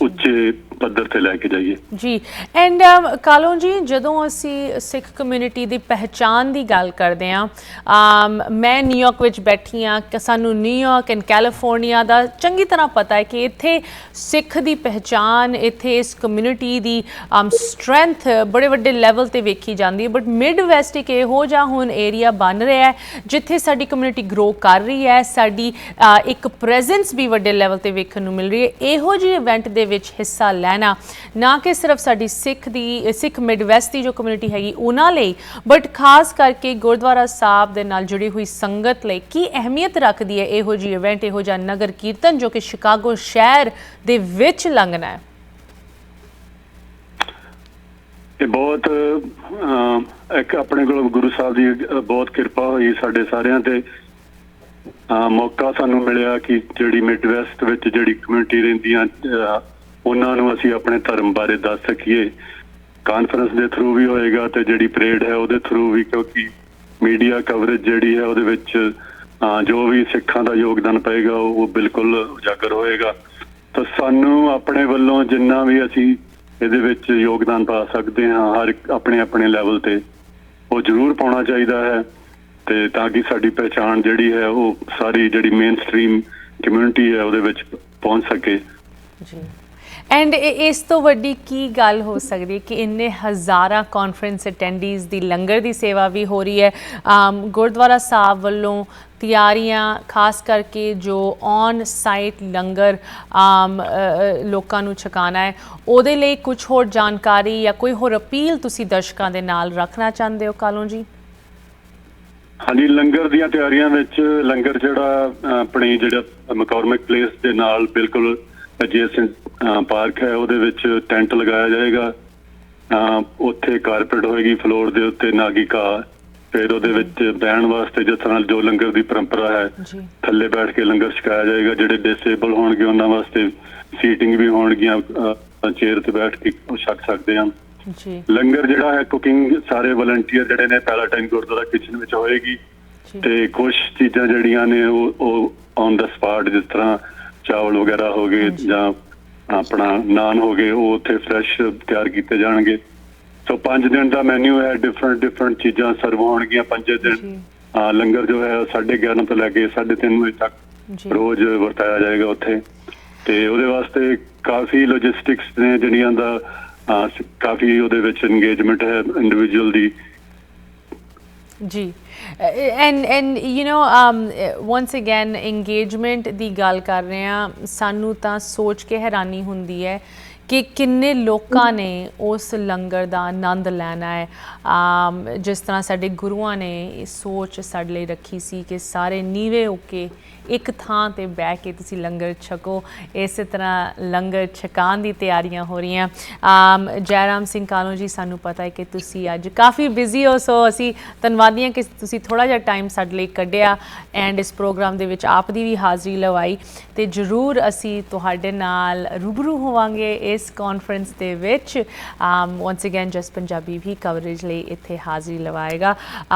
ਉੱਚੇ ਪੱਧਰ ਤੇ ਲੈ ਕੇ ਜਾਈਏ ਜੀ। ਐਂਡ ਕਾਲੋ ਜੀ, ਜਦੋਂ ਅਸੀਂ ਸਿੱਖ ਕਮਿਊਨਿਟੀ ਦੀ ਪਹਿਚਾਣ ਦੀ ਗੱਲ ਕਰਦੇ ਹਾਂ, ਮੈਂ ਨਿਊਯਾਰਕ ਵਿੱਚ ਬੈਠੀ ਹਾਂ ਕਿ ਸਾਨੂੰ ਨਿਊਯਾਰਕ ਐਂਡ ਕੈਲੀਫੋਰਨੀਆ ਦਾ ਚੰਗੀ ਤਰ੍ਹਾਂ ਪਤਾ ਹੈ ਕਿ ਇੱਥੇ ਸਿੱਖ ਦੀ ਪਹਿਚਾਣ, ਇੱਥੇ ਇਸ ਕਮਿਊਨਿਟੀ ਦੀ ਸਟਰੈਂਥ ਬੜੇ ਵੱਡੇ ਲੈਵਲ ਤੇ ਵੇਖੀ ਜਾਂਦੀ ਹੈ। ਬਟ ਮਿਡ ਵੈਸਟ ਇੱਕ ਇਹੋ ਜਿਹਾ ਹੁਣ ਏਰੀਆ ਬਣ ਰਿਹਾ ਹੈ ਜਿੱਥੇ ਸਾਡੀ ਕਮਿਊਨਿਟੀ ਗਰੋ ਕਰ ਰਹੀ ਹੈ, ਸਾਡੀ ਇੱਕ ਪ੍ਰੈਜ਼ੈਂਸ ਵੀ ਵੱਡੇ ਲੈਵਲ ਤੇ ਵੇਖਣ ਨੂੰ ਮਿਲ ਰਹੀ ਹੈ। ਇਹੋ ਜਿਹੇ ਇਵੈਂਟ ਦੇ ਵਿੱਚ ਹਿੱਸਾ ਲੈਣਾ ਨਾ ਕਿ ਸਿਰਫ ਸਾਡੀ ਸਿੱਖ ਮਿਡਵੈਸਟ ਦੀ ਜੋ ਕਮਿਊਨਿਟੀ ਹੈਗੀ ਉਹਨਾਂ ਲਈ, ਬਟ ਖਾਸ ਕਰਕੇ ਗੁਰਦੁਆਰਾ ਸਾਹਿਬ ਦੇ ਨਾਲ ਜੁੜੀ ਹੋਈ ਸੰਗਤ ਲਈ ਕੀ ਅਹਿਮੀਅਤ ਰੱਖਦੀ ਹੈ ਇਹੋ ਜਿਹੀ ਇਵੈਂਟ, ਇਹੋ ਜਿਹਾ ਨਗਰ ਕੀਰਤਨ ਜੋ ਕਿ ਸ਼ਿਕਾਗੋ ਸ਼ਹਿਰ ਦੇ ਵਿੱਚ ਲੰਘਣਾ ਹੈ? ਇਹ ਬਹੁਤ ਇੱਕ ਆਪਣੇ ਕੋਲ ਗੁਰੂ ਸਾਹਿਬ ਦੀ ਬਹੁਤ ਕਿਰਪਾ ਹੋਈ ਸਾਡੇ ਸਾਰਿਆਂ ਤੇ। ਮੌਕਾ ਸਾਨੂੰ ਮਿਲਿਆ ਕਿ ਜਿਹੜੀ ਮਿਡਵੈਸਟ ਵਿੱਚ ਜਿਹੜੀ ਕਮਿਊਨਿਟੀ ਰਹਿੰਦੀਆਂ ਉਹਨਾਂ ਨੂੰ ਅਸੀਂ ਆਪਣੇ ਧਰਮ ਬਾਰੇ ਦੱਸ ਸਕੀਏ। ਕਾਨਫਰੰਸ ਦੇ ਥਰੂ ਵੀ ਹੋਏਗਾ ਤੇ ਜਿਹੜੀ ਪਰੇਡ ਹੈ ਉਹਦੇ ਥਰੂ ਵੀ, ਕਿਉਂਕਿ ਮੀਡੀਆ ਕਵਰੇਜ ਜਿਹੜੀ ਹੈ ਉਹਦੇ ਵਿੱਚ ਜੋ ਵੀ ਸਿੱਖਾਂ ਦਾ ਯੋਗਦਾਨ ਪਏਗਾ ਉਹ ਬਿਲਕੁਲ ਉਜਾਗਰ ਹੋਏਗਾ। ਤਾਂ ਸਾਨੂੰ ਆਪਣੇ ਵੱਲੋਂ ਜਿੰਨਾ ਵੀ ਅਸੀਂ ਇਹਦੇ ਵਿੱਚ ਯੋਗਦਾਨ ਪਾ ਸਕਦੇ ਹਾਂ ਹਰ ਆਪਣੇ ਆਪਣੇ ਲੈਵਲ ਤੇ ਉਹ ਜ਼ਰੂਰ ਪਾਉਣਾ ਚਾਹੀਦਾ ਹੈ, ਤੇ ਤਾਂ ਕਿ ਸਾਡੀ ਪਹਿਚਾਣ ਜਿਹੜੀ ਹੈ ਉਹ ਸਾਰੀ ਜਿਹੜੀ ਮੇਨ ਸਟ੍ਰੀਮ ਕਮਿਊਨਿਟੀ ਹੈ ਉਹਦੇ ਵਿੱਚ ਪਹੁੰਚ ਸਕੇ ਜੀ। ਐਂਡ ਇਸ ਤੋਂ ਵੱਡੀ ਕੀ ਗੱਲ ਹੋ ਸਕਦੀ ਹੈ ਕਿ ਇੰਨੇ ਹਜ਼ਾਰਾਂ ਕਾਨਫਰੰਸ ਅਟੈਂਡੀਜ਼ ਦੀ ਲੰਗਰ ਦੀ ਸੇਵਾ ਵੀ ਹੋ ਰਹੀ ਹੈ। ਗੁਰਦੁਆਰਾ ਸਾਹਿਬ ਵੱਲੋਂ ਤਿਆਰੀਆਂ ਖਾਸ ਕਰਕੇ ਜੋ ਔਨ ਸਾਈਟ ਲੰਗਰ ਲੋਕਾਂ ਨੂੰ ਛਕਾਣਾ ਹੈ ਉਹਦੇ ਲਈ ਕੁਝ ਹੋਰ ਜਾਣਕਾਰੀ ਜਾਂ ਕੋਈ ਹੋਰ ਅਪੀਲ ਤੁਸੀਂ ਦਰਸ਼ਕਾਂ ਦੇ ਨਾਲ ਰੱਖਣਾ ਚਾਹੁੰਦੇ ਹੋ ਕਾਲੋ ਜੀ? ਹਾਂਜੀ, ਲੰਗਰ ਦੀਆਂ ਤਿਆਰੀਆਂ ਵਿੱਚ ਲੰਗਰ ਜਿਹੜਾ ਆਪਣੀ ਜਿਹੜਾ ਮਕੌਰਮਿਕ ਪਲੇਸ ਦੇ ਨਾਲ ਬਿਲਕੁਲ ਐਡਜੈਸੈਂਟ ਪਾਰਕ ਹੈ ਉਹਦੇ ਵਿੱਚ ਟੈਂਟ ਲਗਾਇਆ ਜਾਏਗਾ। ਉੱਥੇ ਕਾਰਪੇਟ ਹੋਏਗੀ ਫਲੋਰ ਦੇ ਉੱਤੇ, ਨਾਗੀ ਘਾਹ, ਫਿਰ ਉਹਦੇ ਵਿੱਚ ਬਹਿਣ ਵਾਸਤੇ ਜਿਸ ਤਰ੍ਹਾਂ ਜੋ ਲੰਗਰ ਦੀ ਪਰੰਪਰਾ ਹੈ ਥੱਲੇ ਬੈਠ ਕੇ ਲੰਗਰ ਛਕਾਇਆ ਜਾਏਗਾ। ਜਿਹੜੇ ਡਿਸੇਬਲ ਹੋਣਗੇ ਉਹਨਾਂ ਵਾਸਤੇ ਸੀਟਿੰਗ ਵੀ ਹੋਣਗੀਆਂ, ਚੇਅਰ ਤੇ ਬੈਠ ਕੇ ਉਹ ਛਕ ਸਕਦੇ ਹਨ। ਲੰਗਰ ਜਿਹੜਾ ਹੈ ਕੁਕਿੰਗ ਸਾਰੇ ਵਲੰਟੀਅਰ ਜਿਹੜੇ ਨੇ ਪੈਲਾਟਾਈਨ ਗੁਰਦੁਆਰਾ ਕਿਚਨ ਵਿੱਚ ਹੋਏਗੀ, ਤੇ ਕੁਝ ਚੀਜ਼ਾਂ ਜਿਹੜੀਆਂ ਨੇ ਉਹ ਔਨ ਦਾ ਸਪਾਟ ਜਿਸ ਤਰ੍ਹਾਂ ਚਾਵਲ ਵਗੈਰਾ ਹੋ ਗਏ ਜਾਂ ਆਪਣਾ ਨਾਨ ਹੋ ਗਏ ਉਹ ਉੱਥੇ ਫਰੈਸ਼ ਤਿਆਰ ਕੀਤੇ ਜਾਣਗੇ। ਸੋ 5 ਦਿਨ ਦਾ ਮੈਨਿਊ ਹੈ, ਡਿਫਰੈਂਟ ਚੀਜ਼ਾਂ ਸਰਵ ਹੋਣਗੀਆਂ 5 ਦਿਨ। ਲੰਗਰ ਜੋ ਹੈ 11:30 ਤੋਂ ਲੈ ਕੇ 3:30 ਵਜੇ ਤੱਕ ਰੋਜ਼ ਵਰਤਾਇਆ ਜਾਏਗਾ ਉੱਥੇ, ਤੇ ਉਹਦੇ ਵਾਸਤੇ ਕਾਫੀ ਲੌਜਿਸਟਿਕਸ ਨੇ ਜਿਹੜੀਆਂ ਦਾ ਕਾਫੀ ਉਹਦੇ ਵਿੱਚ ਇੰਗੇਜਮੈਂਟ ਹੈ ਇੰਡੀਵਿਜੂਅਲ ਦੀ ਜੀ। And you know once again engagement ਦੀ ਗੱਲ ਕਰ ਰਹੇ ਹਾਂ, ਸਾਨੂੰ ਤਾਂ ਸੋਚ ਕੇ ਹੈਰਾਨੀ ਹੁੰਦੀ ਹੈ ਕਿ ਕਿੰਨੇ ਲੋਕਾਂ ਨੇ ਉਸ ਲੰਗਰ ਦਾ ਆਨੰਦ ਲੈਣਾ ਹੈ। ਜਿਸ ਤਰ੍ਹਾਂ ਸਾਡੇ ਗੁਰੂਆਂ ਨੇ ਇਹ ਸੋਚ ਸਾਡੇ ਲਈ ਰੱਖੀ ਸੀ ਕਿ ਸਾਰੇ ਨੀਵੇਂ ਹੋ ਕੇ ਇੱਕ ਥਾਂ ਤੇ ਬਹਿ ਕੇ ਤੁਸੀਂ ਲੰਗਰ ਛਕੋ, ਇਸੇ ਤਰ੍ਹਾਂ ਲੰਗਰ ਛਕਾਉਣ ਦੀ ਤਿਆਰੀਆਂ ਹੋ ਰਹੀਆਂ। ਜੈਰਾਮ ਸਿੰਘ ਕਾਲੋ ਜੀ, ਸਾਨੂੰ ਪਤਾ ਹੈ ਕਿ ਤੁਸੀਂ ਅੱਜ ਕਾਫੀ ਬਿਜ਼ੀ ਹੋ, ਸੋ ਅਸੀਂ ਧੰਨਵਾਦੀ ਹਾਂ ਕਿ ਤੁਸੀਂ ਥੋੜ੍ਹਾ ਜਿਹਾ ਟਾਈਮ ਸਾਡੇ ਲਈ ਕੱਢਿਆ ਐਂਡ ਇਸ ਪ੍ਰੋਗਰਾਮ ਦੇ ਵਿੱਚ ਆਪ ਦੀ ਵੀ ਹਾਜ਼ਰੀ ਲਵਾਈ, ਤੇ ਜ਼ਰੂਰ ਅਸੀਂ ਤੁਹਾਡੇ ਨਾਲ ਰੂਬਰੂ ਹੋਵਾਂਗੇ ਇਸ ਕਾਨਫਰੰਸ ਦੇ ਵਿੱਚ। ਵਾਂਸ ਅਗੇਨ ਜਸ ਪੰਜਾਬੀ ਵੀ ਕਵਰੇਜ ਲਈ ਇੱਥੇ ਹਾਜ਼ਰੀ ਲਵਾਏਗਾ।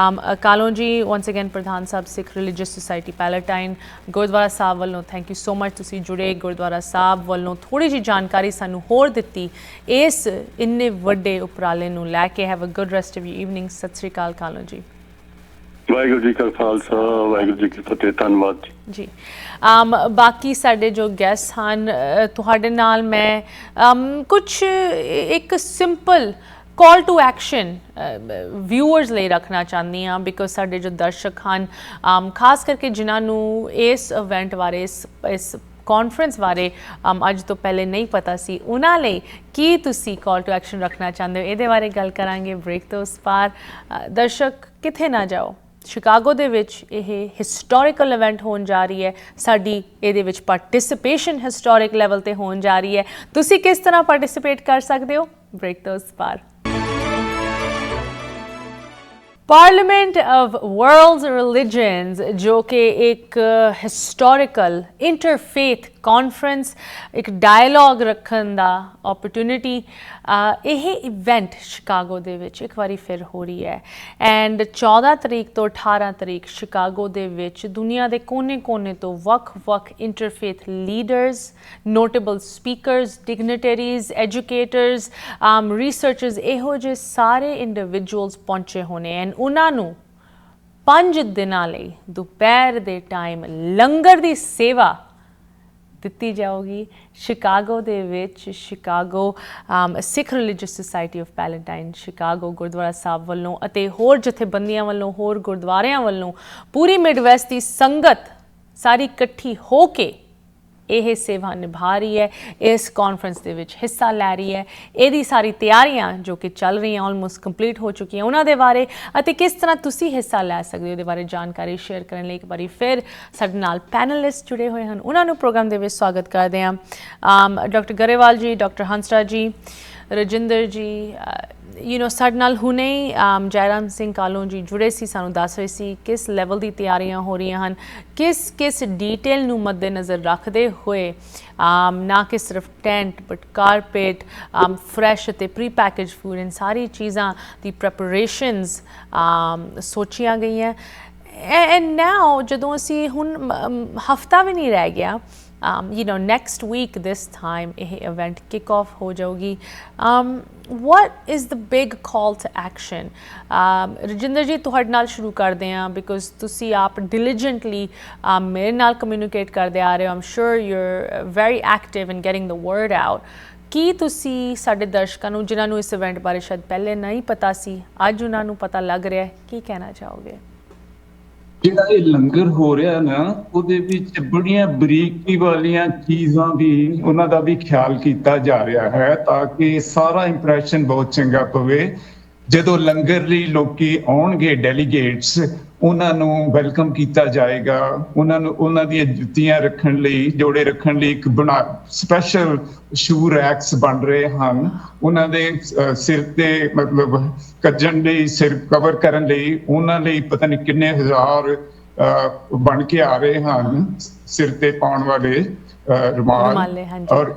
ਕਾਲੋ ਜੀ, ਵਾਂਸ ਅਗੇਨ ਪ੍ਰਧਾਨ ਸਾਹਿਬ ਸਿੱਖ ਰਿਲੀਜੀਅਸ ਸੁਸਾਇਟੀ ਪੈਲਾਟਾਈਨ ਗੁਰਦੁਆਰਾ ਸਾਹਿਬ ਵੱਲੋਂ ਥੈਂਕ ਯੂ ਸੋ ਮਚ, ਤੁਸੀਂ ਜੁੜੇ, ਗੁਰਦੁਆਰਾ ਸਾਹਿਬ ਵੱਲੋਂ ਥੋੜ੍ਹੀ ਜਿਹੀ ਜਾਣਕਾਰੀ ਸਾਨੂੰ ਹੋਰ ਦਿੱਤੀ ਇਸ ਇੰਨੇ ਵੱਡੇ ਉਪਰਾਲੇ ਨੂੰ ਲੈ ਕੇ। Have a good rest of your evening. ਸਤਿ ਸ਼੍ਰੀ ਅਕਾਲ ਕਾਲੋ ਜੀ। ਵਾਹਿਗੁਰੂ ਜੀ ਕਾ ਖਾਲਸਾ, ਵਾਹਿਗੁਰੂ ਜੀ ਕੀ ਫਤਿਹ। ਧੰਨਵਾਦ ਜੀ। ਬਾਕੀ ਸਾਡੇ ਜੋ ਗੈਸਟ ਹਨ, ਤੁਹਾਡੇ ਨਾਲ ਮੈਂ ਕੁਛ ਇੱਕ simple call to action viewers ਲਈ ਰੱਖਣਾ ਚਾਹੁੰਦੀ ਹਾਂ, ਬਿਕੋਜ਼ ਸਾਡੇ ਜੋ ਦਰਸ਼ਕ ਹਨ ਖਾਸ ਕਰਕੇ ਜਿਨ੍ਹਾਂ ਨੂੰ ਇਸ ਇਵੈਂਟ ਬਾਰੇ ਇਸ ਕਾਨਫਰੰਸ ਬਾਰੇ ਅੱਜ ਤੋਂ ਪਹਿਲੇ ਨਹੀਂ ਪਤਾ ਸੀ, ਉਹਨਾਂ ਲਈ ਕੀ ਤੁਸੀਂ ਕਾਲ ਟੂ ਐਕਸ਼ਨ ਰੱਖਣਾ ਚਾਹੁੰਦੇ ਹੋ, ਇਹਦੇ ਬਾਰੇ ਗੱਲ ਕਰਾਂਗੇ ਬ੍ਰੇਕ ਤੋਂ ਉਸ ਪਾਰ। ਦਰਸ਼ਕ ਕਿੱਥੇ ਨਾ ਜਾਓ, ਸ਼ਿਕਾਗੋ ਦੇ ਵਿੱਚ ਇਹ ਹਿਸਟੋਰੀਕਲ ਇਵੈਂਟ ਹੋਣ ਜਾ ਰਹੀ ਹੈ, ਸਾਡੀ ਇਹਦੇ ਵਿੱਚ ਪਾਰਟਿਸਿਪੇਸ਼ਨ ਹਿਸਟੋਰਿਕ ਲੈਵਲ ਤੇ ਹੋਣ ਜਾ ਰਹੀ ਹੈ। ਤੁਸੀਂ ਕਿਸ ਤਰ੍ਹਾਂ ਪਾਰਟਿਸਿਪੇਟ ਕਰ ਸਕਦੇ ਹੋ, ਬ੍ਰੇਕ ਤੋਂ ਉਸ ਪਾਰ। ਪਾਰਲੀਮੈਂਟ ਆਫ ਵਰਲਡਸ ਰਿਲੀਜਨਸ, ਜੋ ਕਿ ਇੱਕ ਹਿਸਟੋਰੀਕਲ ਇੰਟਰਫੇਥ ਕਾਨਫਰੰਸ, ਇੱਕ ਡਾਇਲੌਗ ਰੱਖਣ ਦਾ ਓਪਰਚੁਨਿਟੀ, ਇਹ ਇਵੈਂਟ ਸ਼ਿਕਾਗੋ ਦੇ ਵਿੱਚ ਇੱਕ ਵਾਰੀ ਫਿਰ ਹੋ ਰਹੀ ਹੈ। ਐਂਡ 14 ਤਰੀਕ ਤੋਂ 18 ਤਰੀਕ ਸ਼ਿਕਾਗੋ ਦੇ ਵਿੱਚ ਦੁਨੀਆ ਦੇ ਕੋਨੇ-ਕੋਨੇ ਤੋਂ ਵੱਖ-ਵੱਖ ਇੰਟਰਫੇਥ ਲੀਡਰਸ, ਨੋਟੇਬਲ ਸਪੀਕਰਸ, ਡਿਗਨਿਟਰੀਜ਼, ਐਜੂਕੇਟਰਸ, ਰਿਸਰਚਰਸ, ਇਹੋ ਜਿਹੇ ਸਾਰੇ ਇੰਡੀਵਿਜੂਅਲਸ ਪਹੁੰਚੇ ਹੋਣੇ ਐਂਡ ਉਹਨਾਂ ਨੂੰ 5 ਦਿਨਾਂ ਲਈ ਦੁਪਹਿਰ ਦੇ ਟਾਈਮ ਲੰਗਰ ਦੀ ਸੇਵਾ ਦਿੱਤੀ ਜਾਊਗੀ ਸ਼ਿਕਾਗੋ ਦੇ ਵਿੱਚ। Chicago Sikh religious society of Palatine Chicago Gurdwara Sahib ਵੱਲੋਂ ਅਤੇ ਹੋਰ ਜਥੇਬੰਦੀਆਂ ਵੱਲੋਂ, ਹੋਰ ਗੁਰਦੁਆਰਿਆਂ ਵੱਲੋਂ ਪੂਰੀ ਮਿਡਵੈਸਟ ਦੀ ਸੰਗਤ ਸਾਰੀ ਇਕੱਠੀ ਹੋ ਕੇ ਇਹ ਸੇਵਾ ਨਿਭਾ ਰਹੀ ਹੈ, ਇਸ ਕਾਨਫਰੰਸ ਦੇ ਵਿੱਚ ਹਿੱਸਾ ਲੈ ਰਹੀ ਹੈ। ਇਹਦੀ ਸਾਰੀ ਤਿਆਰੀਆਂ ਜੋ ਕਿ ਚੱਲ ਰਹੀਆਂ, ਆਲਮੋਸਟ ਕੰਪਲੀਟ ਹੋ ਚੁੱਕੀਆਂ, ਉਹਨਾਂ ਦੇ ਬਾਰੇ ਅਤੇ ਕਿਸ ਤਰ੍ਹਾਂ ਤੁਸੀਂ ਹਿੱਸਾ ਲੈ ਸਕਦੇ ਹੋ ਉਹਦੇ ਬਾਰੇ ਜਾਣਕਾਰੀ ਸ਼ੇਅਰ ਕਰਨ ਲਈ ਇੱਕ ਵਾਰੀ ਫਿਰ ਸਾਡੇ ਨਾਲ ਪੈਨਲਿਸਟ ਜੁੜੇ ਹੋਏ ਹਨ, ਉਹਨਾਂ ਨੂੰ ਪ੍ਰੋਗਰਾਮ ਦੇ ਵਿੱਚ ਸਵਾਗਤ ਕਰਦੇ ਹਾਂ। ਡਾਕਟਰ ਗਰੇਵਾਲ ਜੀ, ਡਾਕਟਰ ਹੰਸਰਾਜ ਜੀ, ਰਜਿੰਦਰ ਜੀ, ਸਾਡੇ ਨਾਲ ਹੁਣੇ ਜੈਰਾਮ ਸਿੰਘ ਕਾਲੋਂ ਜੀ ਜੁੜੇ ਸੀ, ਸਾਨੂੰ ਦੱਸ ਰਹੇ ਸੀ ਕਿਸ ਲੈਵਲ ਦੀ ਤਿਆਰੀਆਂ ਹੋ ਰਹੀਆਂ ਹਨ, ਕਿਸ ਡੀਟੇਲ ਨੂੰ ਮੱਦੇਨਜ਼ਰ ਰੱਖਦੇ ਹੋਏ ਨਾ ਕਿ ਸਿਰਫ ਟੈਂਟ ਬਟ ਕਾਰਪੇਟ, ਫਰੈਸ਼ ਅਤੇ ਪ੍ਰੀ ਪੈਕੇਜ ਫੂਡ, ਇਨ ਸਾਰੀ ਚੀਜ਼ਾਂ ਦੀ ਪ੍ਰੈਪਰੇਸ਼ਨਸ ਸੋਚੀਆਂ ਗਈਆਂ। ਐਂਡ ਨਾਓ ਜਦੋਂ ਅਸੀਂ ਹੁਣ ਹਫਤਾ ਵੀ ਨਹੀਂ ਰਹਿ ਗਿਆ, next week this time ਇਹ event kick off ਹੋ ਜਾਊਗੀ। what is the big call to action? Rajinder ji ਤੁਹਾਡੇ ਨਾਲ ਸ਼ੁਰੂ ਕਰਦੇ ਹਾਂ ਬਿਕੋਜ਼ ਤੁਸੀਂ ਆਪ diligently ਮੇਰੇ ਨਾਲ ਕਮਿਊਨੀਕੇਟ ਕਰਦੇ ਆ ਰਹੇ ਹੋ। I'm sure you're very active in getting the word out। ਕੀ ਤੁਸੀਂ ਸਾਡੇ ਦਰਸ਼ਕਾਂ ਨੂੰ ਜਿਨ੍ਹਾਂ ਨੂੰ ਇਸ ਇਵੈਂਟ ਬਾਰੇ ਸ਼ਾਇਦ ਪਹਿਲੇ ਨਹੀਂ ਪਤਾ ਸੀ, ਅੱਜ ਉਹਨਾਂ ਨੂੰ ਪਤਾ ਲੱਗ ਰਿਹਾ, ਕੀ ਕਹਿਣਾ ਚਾਹੋਗੇ? ਜਿਹੜਾ ਇਹ ਲੰਗਰ ਹੋ ਰਿਹਾ ਨਾ, ਉਹਦੇ ਵਿੱਚ ਬੜੀਆਂ ਬਰੀਕੀ ਵਾਲੀਆਂ ਚੀਜ਼ਾਂ ਵੀ, ਉਹਨਾਂ ਦਾ ਵੀ ਖਿਆਲ ਕੀਤਾ ਜਾ ਰਿਹਾ ਹੈ ਤਾਂ ਕਿ ਸਾਰਾ ਇੰਪ੍ਰੈਸ਼ਨ ਬਹੁਤ ਚੰਗਾ ਪਵੇ। ਜਦੋਂ ਲੰਗਰ ਲਈ ਲੋਕੀ ਆਉਣਗੇ ਡੈਲੀਗੇਟਸ, ਉਹਨਾਂ ਨੂੰ ਵੈਲਕਮ ਕੀਤਾ ਜਾਏਗਾ, ਉਹਨਾਂ ਦੀਆਂ ਜੁੱਤੀਆਂ ਰੱਖਣ ਲਈ, ਜੋੜੇ ਰੱਖਣ ਲਈ ਇੱਕ ਸਪੈਸ਼ਲ ਸ਼ੂ ਰੈਕਸ ਬਣ ਰਹੇ ਹਨ, ਉਹਨਾਂ ਦੇ ਸਿਰ ਤੇ ਮਤਲਬ ਕੱਜਣ ਲਈ, ਸਿਰ ਕਵਰ ਕਰਨ ਲਈ ਉਹਨਾਂ ਲਈ ਪਤਾ ਨਹੀਂ ਕਿੰਨੇ ਹਜ਼ਾਰ ਬਣ ਕੇ ਆ ਰਹੇ ਹਨ ਸਿਰ ਤੇ ਪਾਉਣ ਵਾਲੇ ਰੁਮਾਲ। ਔਰ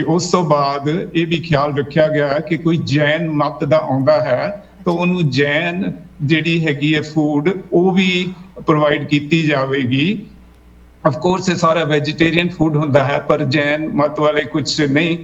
ਉਸ ਤੋਂ ਬਾਅਦ ਇਹ ਵੀ ਖਿਆਲ ਰੱਖਿਆ ਗਿਆ ਕਿ ਕੋਈ ਜੈਨ ਮਤ ਦਾ ਆਉਂਦਾ ਹੈ ਤਾਂ ਉਹਨੂੰ ਜੈਨ ਜਿਹੜੀ ਹੈਗੀ ਹੈ ਫੂਡ ਉਹ ਵੀ ਪ੍ਰੋਵਾਈਡ ਕੀਤੀ ਜਾਵੇਗੀ। ਆਫ ਕੋਰਸ ਇਹ ਸਾਰਾ ਵੈਜੀਟੇਰੀਅਨ ਫੂਡ ਹੁੰਦਾ ਹੈ, ਪਰ ਜੈਨ ਮਤ ਵਾਲੇ ਕੁਝ ਨਹੀਂ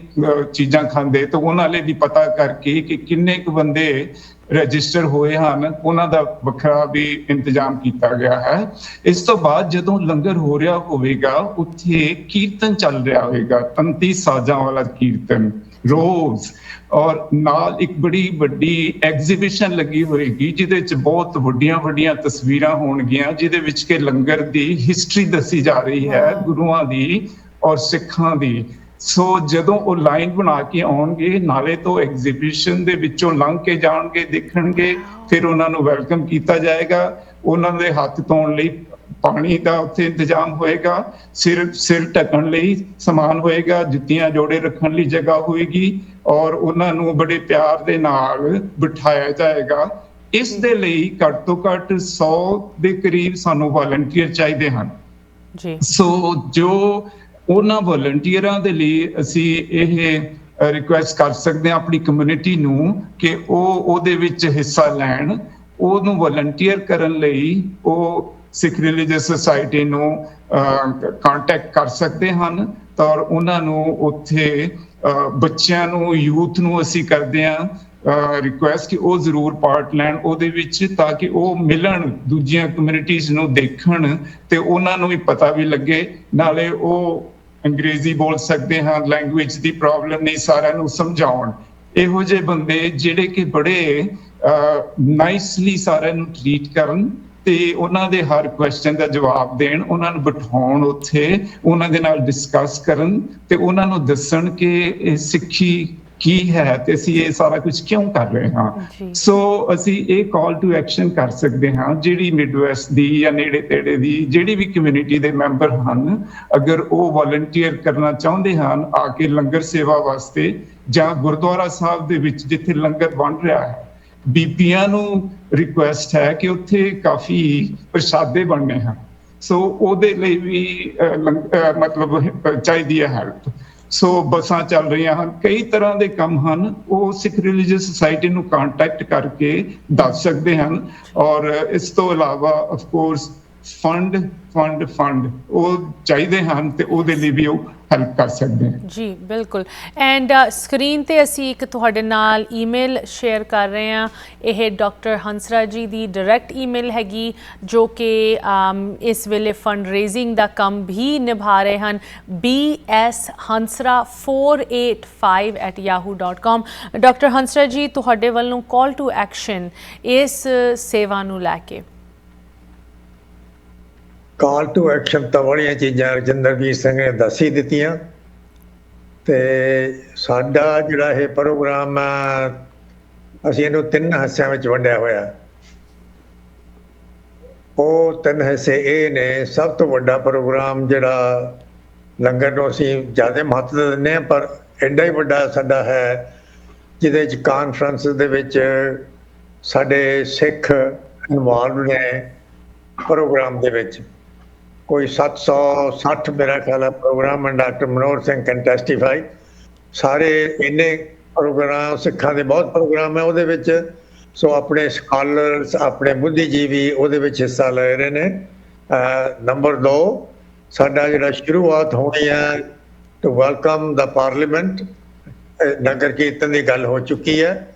ਚੀਜ਼ਾਂ ਖਾਂਦੇ, ਤਾਂ ਉਹਨਾਂ ਲਈ ਵੀ ਪਤਾ ਕਰਕੇ ਕਿ ਕਿੰਨੇ ਕੁ ਬੰਦੇ ਰਜਿਸਟਰ ਹੋਏ ਹਨ, ਉਹਨਾਂ ਦਾ ਵੱਖਰਾ ਵੀ ਇੰਤਜ਼ਾਮ ਕੀਤਾ ਗਿਆ ਹੈ। ਇਸ ਤੋਂ ਬਾਅਦ ਜਦੋਂ ਲੰਗਰ ਹੋ ਰਿਹਾ ਹੋਵੇਗਾ, ਉੱਥੇ ਕੀਰਤਨ ਚੱਲ ਰਿਹਾ ਹੋਵੇਗਾ, 35 ਸਾਜ਼ਾਂ ਵਾਲਾ ਕੀਰਤਨ ਰੋਜ਼, ਔਰ ਨਾਲ ਇੱਕ ਬੜੀ ਵੱਡੀ ਐਗਜ਼ੀਬਿਸ਼ਨ ਲੱਗੀ ਹੋਏਗੀ ਜਿਹਦੇ ਵਿੱਚ ਬਹੁਤ ਵੱਡੀਆਂ ਤਸਵੀਰਾਂ ਹੋਣਗੀਆਂ, ਜਿਹਦੇ ਵਿੱਚ ਕਿ ਲੰਗਰ ਦੀ ਹਿਸਟਰੀ ਦੱਸੀ ਜਾ ਰਹੀ ਹੈ, ਗੁਰੂਆਂ ਦੀ ਔਰ ਸਿੱਖਾਂ ਦੀ। ਸੋ ਜਦੋਂ ਉਹ ਲਾਈਨ ਬਣਾ ਕੇ ਆਉਣਗੇ, ਨਾਲੇ ਤੋਂ ਐਗਜ਼ੀਬਿਸ਼ਨ ਦੇ ਵਿੱਚੋਂ ਲੰਘ ਕੇ ਜਾਣਗੇ, ਦੇਖਣਗੇ, ਫਿਰ ਉਹਨਾਂ ਨੂੰ ਵੈਲਕਮ ਕੀਤਾ ਜਾਏਗਾ। ਉਹਨਾਂ ਦੇ ਹੱਥ ਧੋਣ ਲਈ ਪਾਣੀ ਦਾ ਉੱਥੇ ਇੰਤਜ਼ਾਮ ਹੋਏਗਾ, ਸਿਰ ਢੱਕਣ ਲਈ ਸਮਾਨ ਹੋਏਗਾ, ਜੁੱਤੀਆਂ ਜੋੜੇ ਰੱਖਣ ਲਈ ਜਗ੍ਹਾ ਹੋਏਗੀ, ਔਰ ਉਹਨਾਂ ਨੂੰ ਬੜੇ ਪਿਆਰ ਦੇ ਨਾਲ ਬਿਠਾਇਆ ਜਾਏਗਾ। ਇਸ ਦੇ ਲਈ ਘੱਟ ਤੋਂ ਘੱਟ 100 ਦੇ ਕਰੀਬ ਸਾਨੂੰ ਵਾਲੰਟੀਅਰ ਚਾਹੀਦੇ ਹਨ ਜੀ। ਸੋ ਜੋ ਉਹਨਾਂ ਵਾਲੰਟੀਅਰਾਂ ਦੇ ਲਈ ਅਸੀਂ ਇਹ ਰਿਕੁਐਸਟ ਕਰ ਸਕਦੇ ਹਾਂ ਆਪਣੀ ਕਮਿਊਨਿਟੀ ਨੂੰ ਕਿ ਉਹਦੇ ਵਿੱਚ ਹਿੱਸਾ ਲੈਣ। ਉਹਨੂੰ ਵਾਲੰਟੀਅਰ ਕਰਨ ਲਈ ਉਹ ਸਿੱਖ ਰਿਲੀਜੀਅਸ ਸੁਸਾਇਟੀ ਨੂੰ ਕੰਟੈਕਟ ਕਰ ਸਕਦੇ ਹਨ, ਤਾਂ ਉਹਨਾਂ ਨੂੰ ਉੱਥੇ ਬੱਚਿਆਂ ਨੂੰ, ਯੂਥ ਨੂੰ ਅਸੀਂ ਕਰਦੇ ਹਾਂ ਰਿਕੁਐਸਟ ਕਿ ਉਹ ਜ਼ਰੂਰ ਪਾਰਟ ਲੈਣ ਉਹਦੇ ਵਿੱਚ, ਤਾਂ ਕਿ ਉਹ ਮਿਲਣ, ਦੂਜੀਆਂ ਕਮਿਊਨਿਟੀਜ਼ ਨੂੰ ਦੇਖਣ ਤੇ ਉਹਨਾਂ ਨੂੰ ਵੀ ਪਤਾ ਵੀ ਲੱਗੇ। ਨਾਲੇ ਉਹ ਅੰਗਰੇਜ਼ੀ ਬੋਲ ਸਕਦੇ ਹਨ, ਲੈਂਗੁਏਜ ਦੀ ਪ੍ਰੋਬਲਮ ਨਹੀਂ, ਸਾਰਿਆਂ ਨੂੰ ਸਮਝਾਉਣ। ਇਹੋ ਜਿਹੇ ਬੰਦੇ ਜਿਹੜੇ ਕਿ ਬੜੇ ਨਾਈਸਲੀ ਸਾਰਿਆਂ ਨੂੰ ਟਰੀਟ ਕਰਨ ਤੇ ਉਹਨਾਂ ਦੇ ਹਰ ਕੁਐਸਚਨ ਦਾ ਜਵਾਬ ਦੇਣ, ਉਹਨਾਂ ਨੂੰ ਬਿਠਾਉਣ ਉੱਥੇ, ਉਹਨਾਂ ਦੇ ਨਾਲ ਡਿਸਕਸ ਕਰਨ ਤੇ ਉਹਨਾਂ ਨੂੰ ਦੱਸਣ ਕਿ ਇਹ ਸਿੱਖੀ ਕੀ ਹੈ ਤੇ ਅਸੀਂ ਇਹ ਸਾਰਾ ਕੁਝ ਕਿਉਂ ਕਰ ਰਹੇ ਹਾਂ। ਸੋ ਅਸੀਂ ਇਹ ਕਾਲ ਟੂ ਐਕਸ਼ਨ ਕਰ ਸਕਦੇ ਹਾਂ, ਜਿਹੜੀ ਮਿਡਵੈਸਟ ਦੀ ਜਾਂ ਨੇੜੇ ਤੇੜੇ ਦੀ ਜਿਹੜੀ ਵੀ ਕਮਿਊਨਿਟੀ ਦੇ ਮੈਂਬਰ ਹਨ, ਅਗਰ ਉਹ ਵਾਲੰਟੀਅਰ ਕਰਨਾ ਚਾਹੁੰਦੇ ਹਨ ਆ ਕੇ ਲੰਗਰ ਸੇਵਾ ਵਾਸਤੇ, ਜਾਂ ਗੁਰਦੁਆਰਾ ਸਾਹਿਬ ਦੇ ਵਿੱਚ ਜਿੱਥੇ ਲੰਗਰ ਬਣ ਰਿਹਾ ਹੈ, ਬੀਬੀਆਂ ਨੂੰ ਰਿਕੁਐਸਟ ਹੈ ਕਿ ਉੱਥੇ ਕਾਫੀ ਪ੍ਰਸ਼ਾਦੇ ਬਣਨੇ ਹਨ। ਸੋ ਉਹਦੇ ਲਈ ਵੀ ਮਤਲਬ ਚਾਹੀਦੀ ਹੈ ਹੈਲਪ। ਸੋ ਬੱਸਾਂ ਚੱਲ ਰਹੀਆਂ ਹਨ, ਕਈ ਤਰ੍ਹਾਂ ਦੇ ਕੰਮ ਹਨ, ਉਹ ਸਿੱਖ ਰਿਲੀਜੀਅਸ ਸੁਸਾਇਟੀ ਨੂੰ ਕੰਟੈਕਟ ਕਰਕੇ ਦੱਸ ਸਕਦੇ ਹਨ। ਔਰ ਇਸ ਤੋਂ ਇਲਾਵਾ ਆਫ ਕੋਰਸ ਫੰਡ ਉਹ ਚਾਹੀਦੇ ਹਨ ਤੇ ਉਹਦੇ ਲਈ ਵੀ ਉਹ ਹੈਲਪ ਕਰ ਸਕਦੇ ਹਨ। ਜੀ ਬਿਲਕੁਲ। ਐਂਡ ਸਕਰੀਨ ਤੇ ਅਸੀਂ ਇੱਕ ਤੁਹਾਡੇ ਨਾਲ ਈਮੇਲ ਸ਼ੇਅਰ ਕਰ ਰਹੇ ਹਾਂ। ਇਹ ਡਾਕਟਰ ਹੰਸਰਾਜ ਜੀ ਦੀ ਡਾਇਰੈਕਟ ਈਮੇਲ ਹੈਗੀ, ਜੋ ਕਿ ਇਸ ਵੇਲੇ ਫੰਡ ਰੇਜ਼ਿੰਗ ਦਾ ਕੰਮ ਵੀ ਨਿਭਾ ਰਹੇ ਹਨ। bshansra485@yahoo.com। ਡਾਕਟਰ ਹੰਸਰਾਜ ਜੀ, ਤੁਹਾਡੇ ਵੱਲੋਂ ਕਾਲ ਟੂ ਐਕਸ਼ਨ ਇਸ ਸੇਵਾ ਨੂੰ ਲੈ ਕੇ। ਕਾਲ ਟੂ ਐਕਸ਼ਨ ਤਾਂ ਬੜੀਆਂ ਚੀਜ਼ਾਂ ਰਜਿੰਦਰਵੀਰ ਸਿੰਘ ਨੇ ਦੱਸ ਹੀ ਦਿੱਤੀਆਂ, ਤੇ ਸਾਡਾ ਜਿਹੜਾ ਇਹ ਪ੍ਰੋਗਰਾਮ ਆ ਅਸੀਂ ਇਹਨੂੰ 3 ਹਿੱਸਿਆਂ ਵਿੱਚ ਵੰਡਿਆ ਹੋਇਆ। ਉਹ 3 ਹਿੱਸੇ ਇਹ ਨੇ। ਸਭ ਤੋਂ ਵੱਡਾ ਪ੍ਰੋਗਰਾਮ ਜਿਹੜਾ ਲੰਗਰ ਨੂੰ ਅਸੀਂ ਜ਼ਿਆਦਾ ਮਹੱਤਵ ਦਿੰਦੇ ਹਾਂ, ਪਰ ਐਡਾ ਹੀ ਵੱਡਾ ਸਾਡਾ ਹੈ ਜਿਹਦੇ 'ਚ ਕਾਨਫਰੰਸ ਦੇ ਵਿੱਚ ਸਾਡੇ ਸਿੱਖ ਇਨਵੋਲਵ ਨੇ ਪ੍ਰੋਗਰਾਮ ਦੇ ਵਿੱਚ। ਕੋਈ 760 ਮੇਰਾ ਖਿਆਲ ਹੈ programme, and doctor Manohar Singh can testify. ਸਾਰੇ ਇੰਨੇ ਪ੍ਰੋਗਰਾਮ, ਸਿੱਖਾਂ ਦੇ ਬਹੁਤ ਪ੍ਰੋਗਰਾਮ ਹੈ ਉਹਦੇ ਵਿੱਚ। ਸੋ ਆਪਣੇ ਸਕਾਲਰਸ, ਆਪਣੇ ਬੁੱਧੀਜੀਵੀ ਉਹਦੇ ਵਿੱਚ ਹਿੱਸਾ ਲੈ ਰਹੇ ਨੇ। ਨੰਬਰ 2, ਸਾਡਾ ਜਿਹੜਾ ਸ਼ੁਰੂਆਤ ਹੋਣੀ ਹੈ ਟੂ ਵੈਲਕਮ ਦਾ ਪਾਰਲੀਮੈਂਟ, ਨਗਰ ਕੀਰਤਨ ਦੀ ਗੱਲ ਹੋ ਚੁੱਕੀ ਹੈ।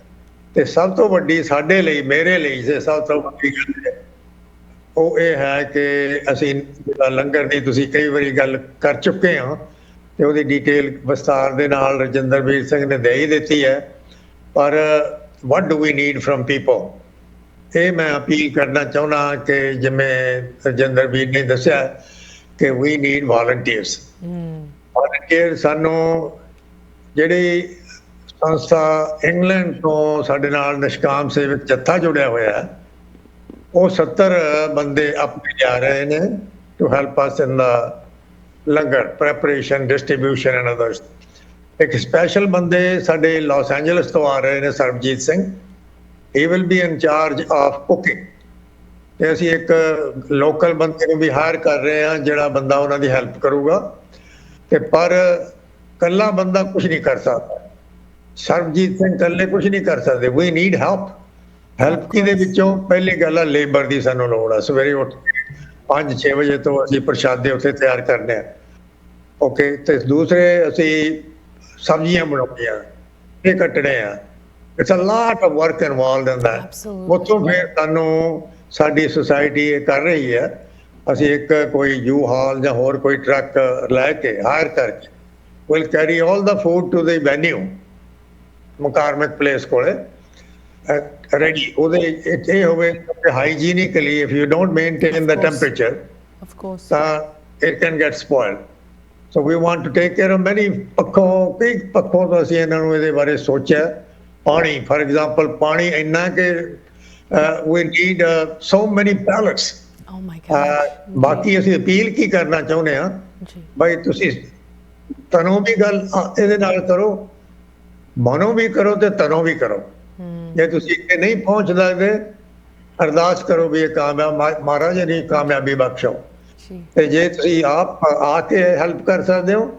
ਤੇ ਸਭ ਤੋਂ ਵੱਡੀ ਸਾਡੇ ਲਈ, ਮੇਰੇ ਲਈ ਜੇ ਸਭ ਤੋਂ ਵੱਡੀ ਗੱਲ ਹੈ ਉਹ ਇਹ ਹੈ ਕਿ ਅਸੀਂ ਲੰਗਰ ਦੀ ਤੁਸੀਂ ਕਈ ਵਾਰੀ ਗੱਲ ਕਰ ਚੁੱਕੇ ਹਾਂ ਤੇ ਉਹਦੀ ਡਿਟੇਲ ਵਿਸਤਾਰ ਦੇ ਨਾਲ ਰਜਿੰਦਰਵੀਰ ਸਿੰਘ ਨੇ ਦੇ ਹੀ ਦਿੱਤੀ ਹੈ। ਪਰ what do we need from people? ਇਹ ਮੈਂ ਅਪੀਲ ਕਰਨਾ ਚਾਹੁੰਦਾ ਕਿ ਜਿਵੇਂ ਰਜਿੰਦਰਵੀਰ ਨੇ ਦੱਸਿਆ ਕਿ we need volunteers। volunteer ਸਾਨੂੰ ਜਿਹੜੀ ਸੰਸਥਾ ਇੰਗਲੈਂਡ ਤੋਂ ਸਾਡੇ ਨਾਲ ਨਿਸ਼ਕਾਮ ਸੇਵਕ ਜੱਥਾ ਜੁੜਿਆ ਹੋਇਆ, ਉਹ 70 ਬੰਦੇ ਆਪਣੇ ਜਾ ਰਹੇ ਨੇ to help us in the langar preparation, distribution and others. ਇੱਕ ਸਪੈਸ਼ਲ ਬੰਦੇ ਸਾਡੇ ਲਾਸ ਐਂਜਲਸ ਤੋਂ ਆ ਰਹੇ ਨੇ, Sarabjit Singh. He will be in charge of cooking. ਤੇ ਅਸੀਂ ਇੱਕ ਲੋਕਲ ਬੰਦੇ ਨੂੰ ਵੀ ਹਾਇਰ ਕਰ ਰਹੇ ਹਾਂ ਜਿਹੜਾ ਬੰਦਾ ਉਹਨਾਂ ਦੀ ਹੈਲਪ ਕਰੂਗਾ। ਤੇ ਪਰ ਇਕੱਲਾ ਬੰਦਾ ਕੁਝ ਨਹੀਂ ਕਰ ਸਕਦਾ, ਸਰਬਜੀਤ ਸਿੰਘ ਇਕੱਲੇ ਕੁਝ ਨਹੀਂ ਕਰ ਸਕਦੇ। ਵੀ ਨੀਡ ਹੈਲਪ ਕਿਹਦੇ ਵਿੱਚੋਂ? ਪਹਿਲੀ ਗੱਲ ਆ ਲੇਬਰ ਦੀ ਸਾਨੂੰ ਲੋੜ ਆ। ਸਵੇਰੇ ਉੱਠ ਕੇ 5-6 ਵਜੇ ਤੋਂ ਅਸੀਂ ਪ੍ਰਸ਼ਾਦੇ ਉੱਥੇ ਤਿਆਰ ਕਰਨੇ ਆ, ਓਕੇ। ਤੇ ਦੂਸਰੇ ਅਸੀਂ ਸਬਜ਼ੀਆਂ ਬਣਾਉਣੀਆਂ, ਇਹ ਕੱਟਣੇ ਆ। It's a lot of work involved in that. ਉੱਥੋਂ ਫਿਰ ਸਾਨੂੰ ਸਾਡੀ ਸੁਸਾਇਟੀ ਇਹ ਕਰ ਰਹੀ ਹੈ, ਅਸੀਂ ਇੱਕ ਕੋਈ ਯੂ ਹਾਲ ਜਾਂ ਹੋਰ ਕੋਈ ਟਰੱਕ ਲੈ ਕੇ ਹਾਇਰ ਕਰਕੇ will carry all the food to the venue ਮੁਕਾਰਮਕ ਪਲੇਸ ਕੋਲੇ ready। ਉਹਦੇ ਇਹ ਹੋਵੇ ਕਿ ਹਾਈਜੀਨਿਕਲੀ if you don't maintain the temperature, of course, it can get spoiled। so we want to take care of many ਪੱਖੋਂ, ਕਈ ਪੱਖੋਂ ਤੋਂ ਅਸੀਂ ਇਹਨਾਂ ਨੂੰ ਇਹਦੇ ਬਾਰੇ ਸੋਚਿਆ। ਪਾਣੀ, ਫॉर एग्जांपल, ਪਾਣੀ ਇੰਨਾ ਕਿ we need so many pallets। oh my god। ਬਾਕੀ ਅਸੀਂ ਅਪੀਲ ਕੀ ਕਰਨਾ ਚਾਹੁੰਦੇ ਹਾਂ ਜੀ, ਭਾਈ ਤੁਸੀਂ ਤਨੋਂ ਵੀ ਗੱਲ ਇਹਦੇ ਨਾਲ ਕਰੋ, ਮਨੋਂ ਵੀ ਕਰੋ ਤੇ ਤਨੋਂ ਵੀ ਕਰੋ। ਜੇ ਤੁਸੀਂ ਇੱਥੇ ਨਹੀਂ ਪਹੁੰਚ ਸਕਦੇ, ਅਰਦਾਸ ਕਰੋ ਵੀ ਇਹ ਕਾਮਯਾਬ ਮਹਾਰਾਜ ਨੇ ਕਾਮਯਾਬੀ ਬਖਸ਼ੋ। ਤੇ ਜੇ ਤੁਸੀਂ ਆਪ ਆ ਕੇ ਹੈਲਪ ਕਰ ਸਕਦੇ ਹੋ,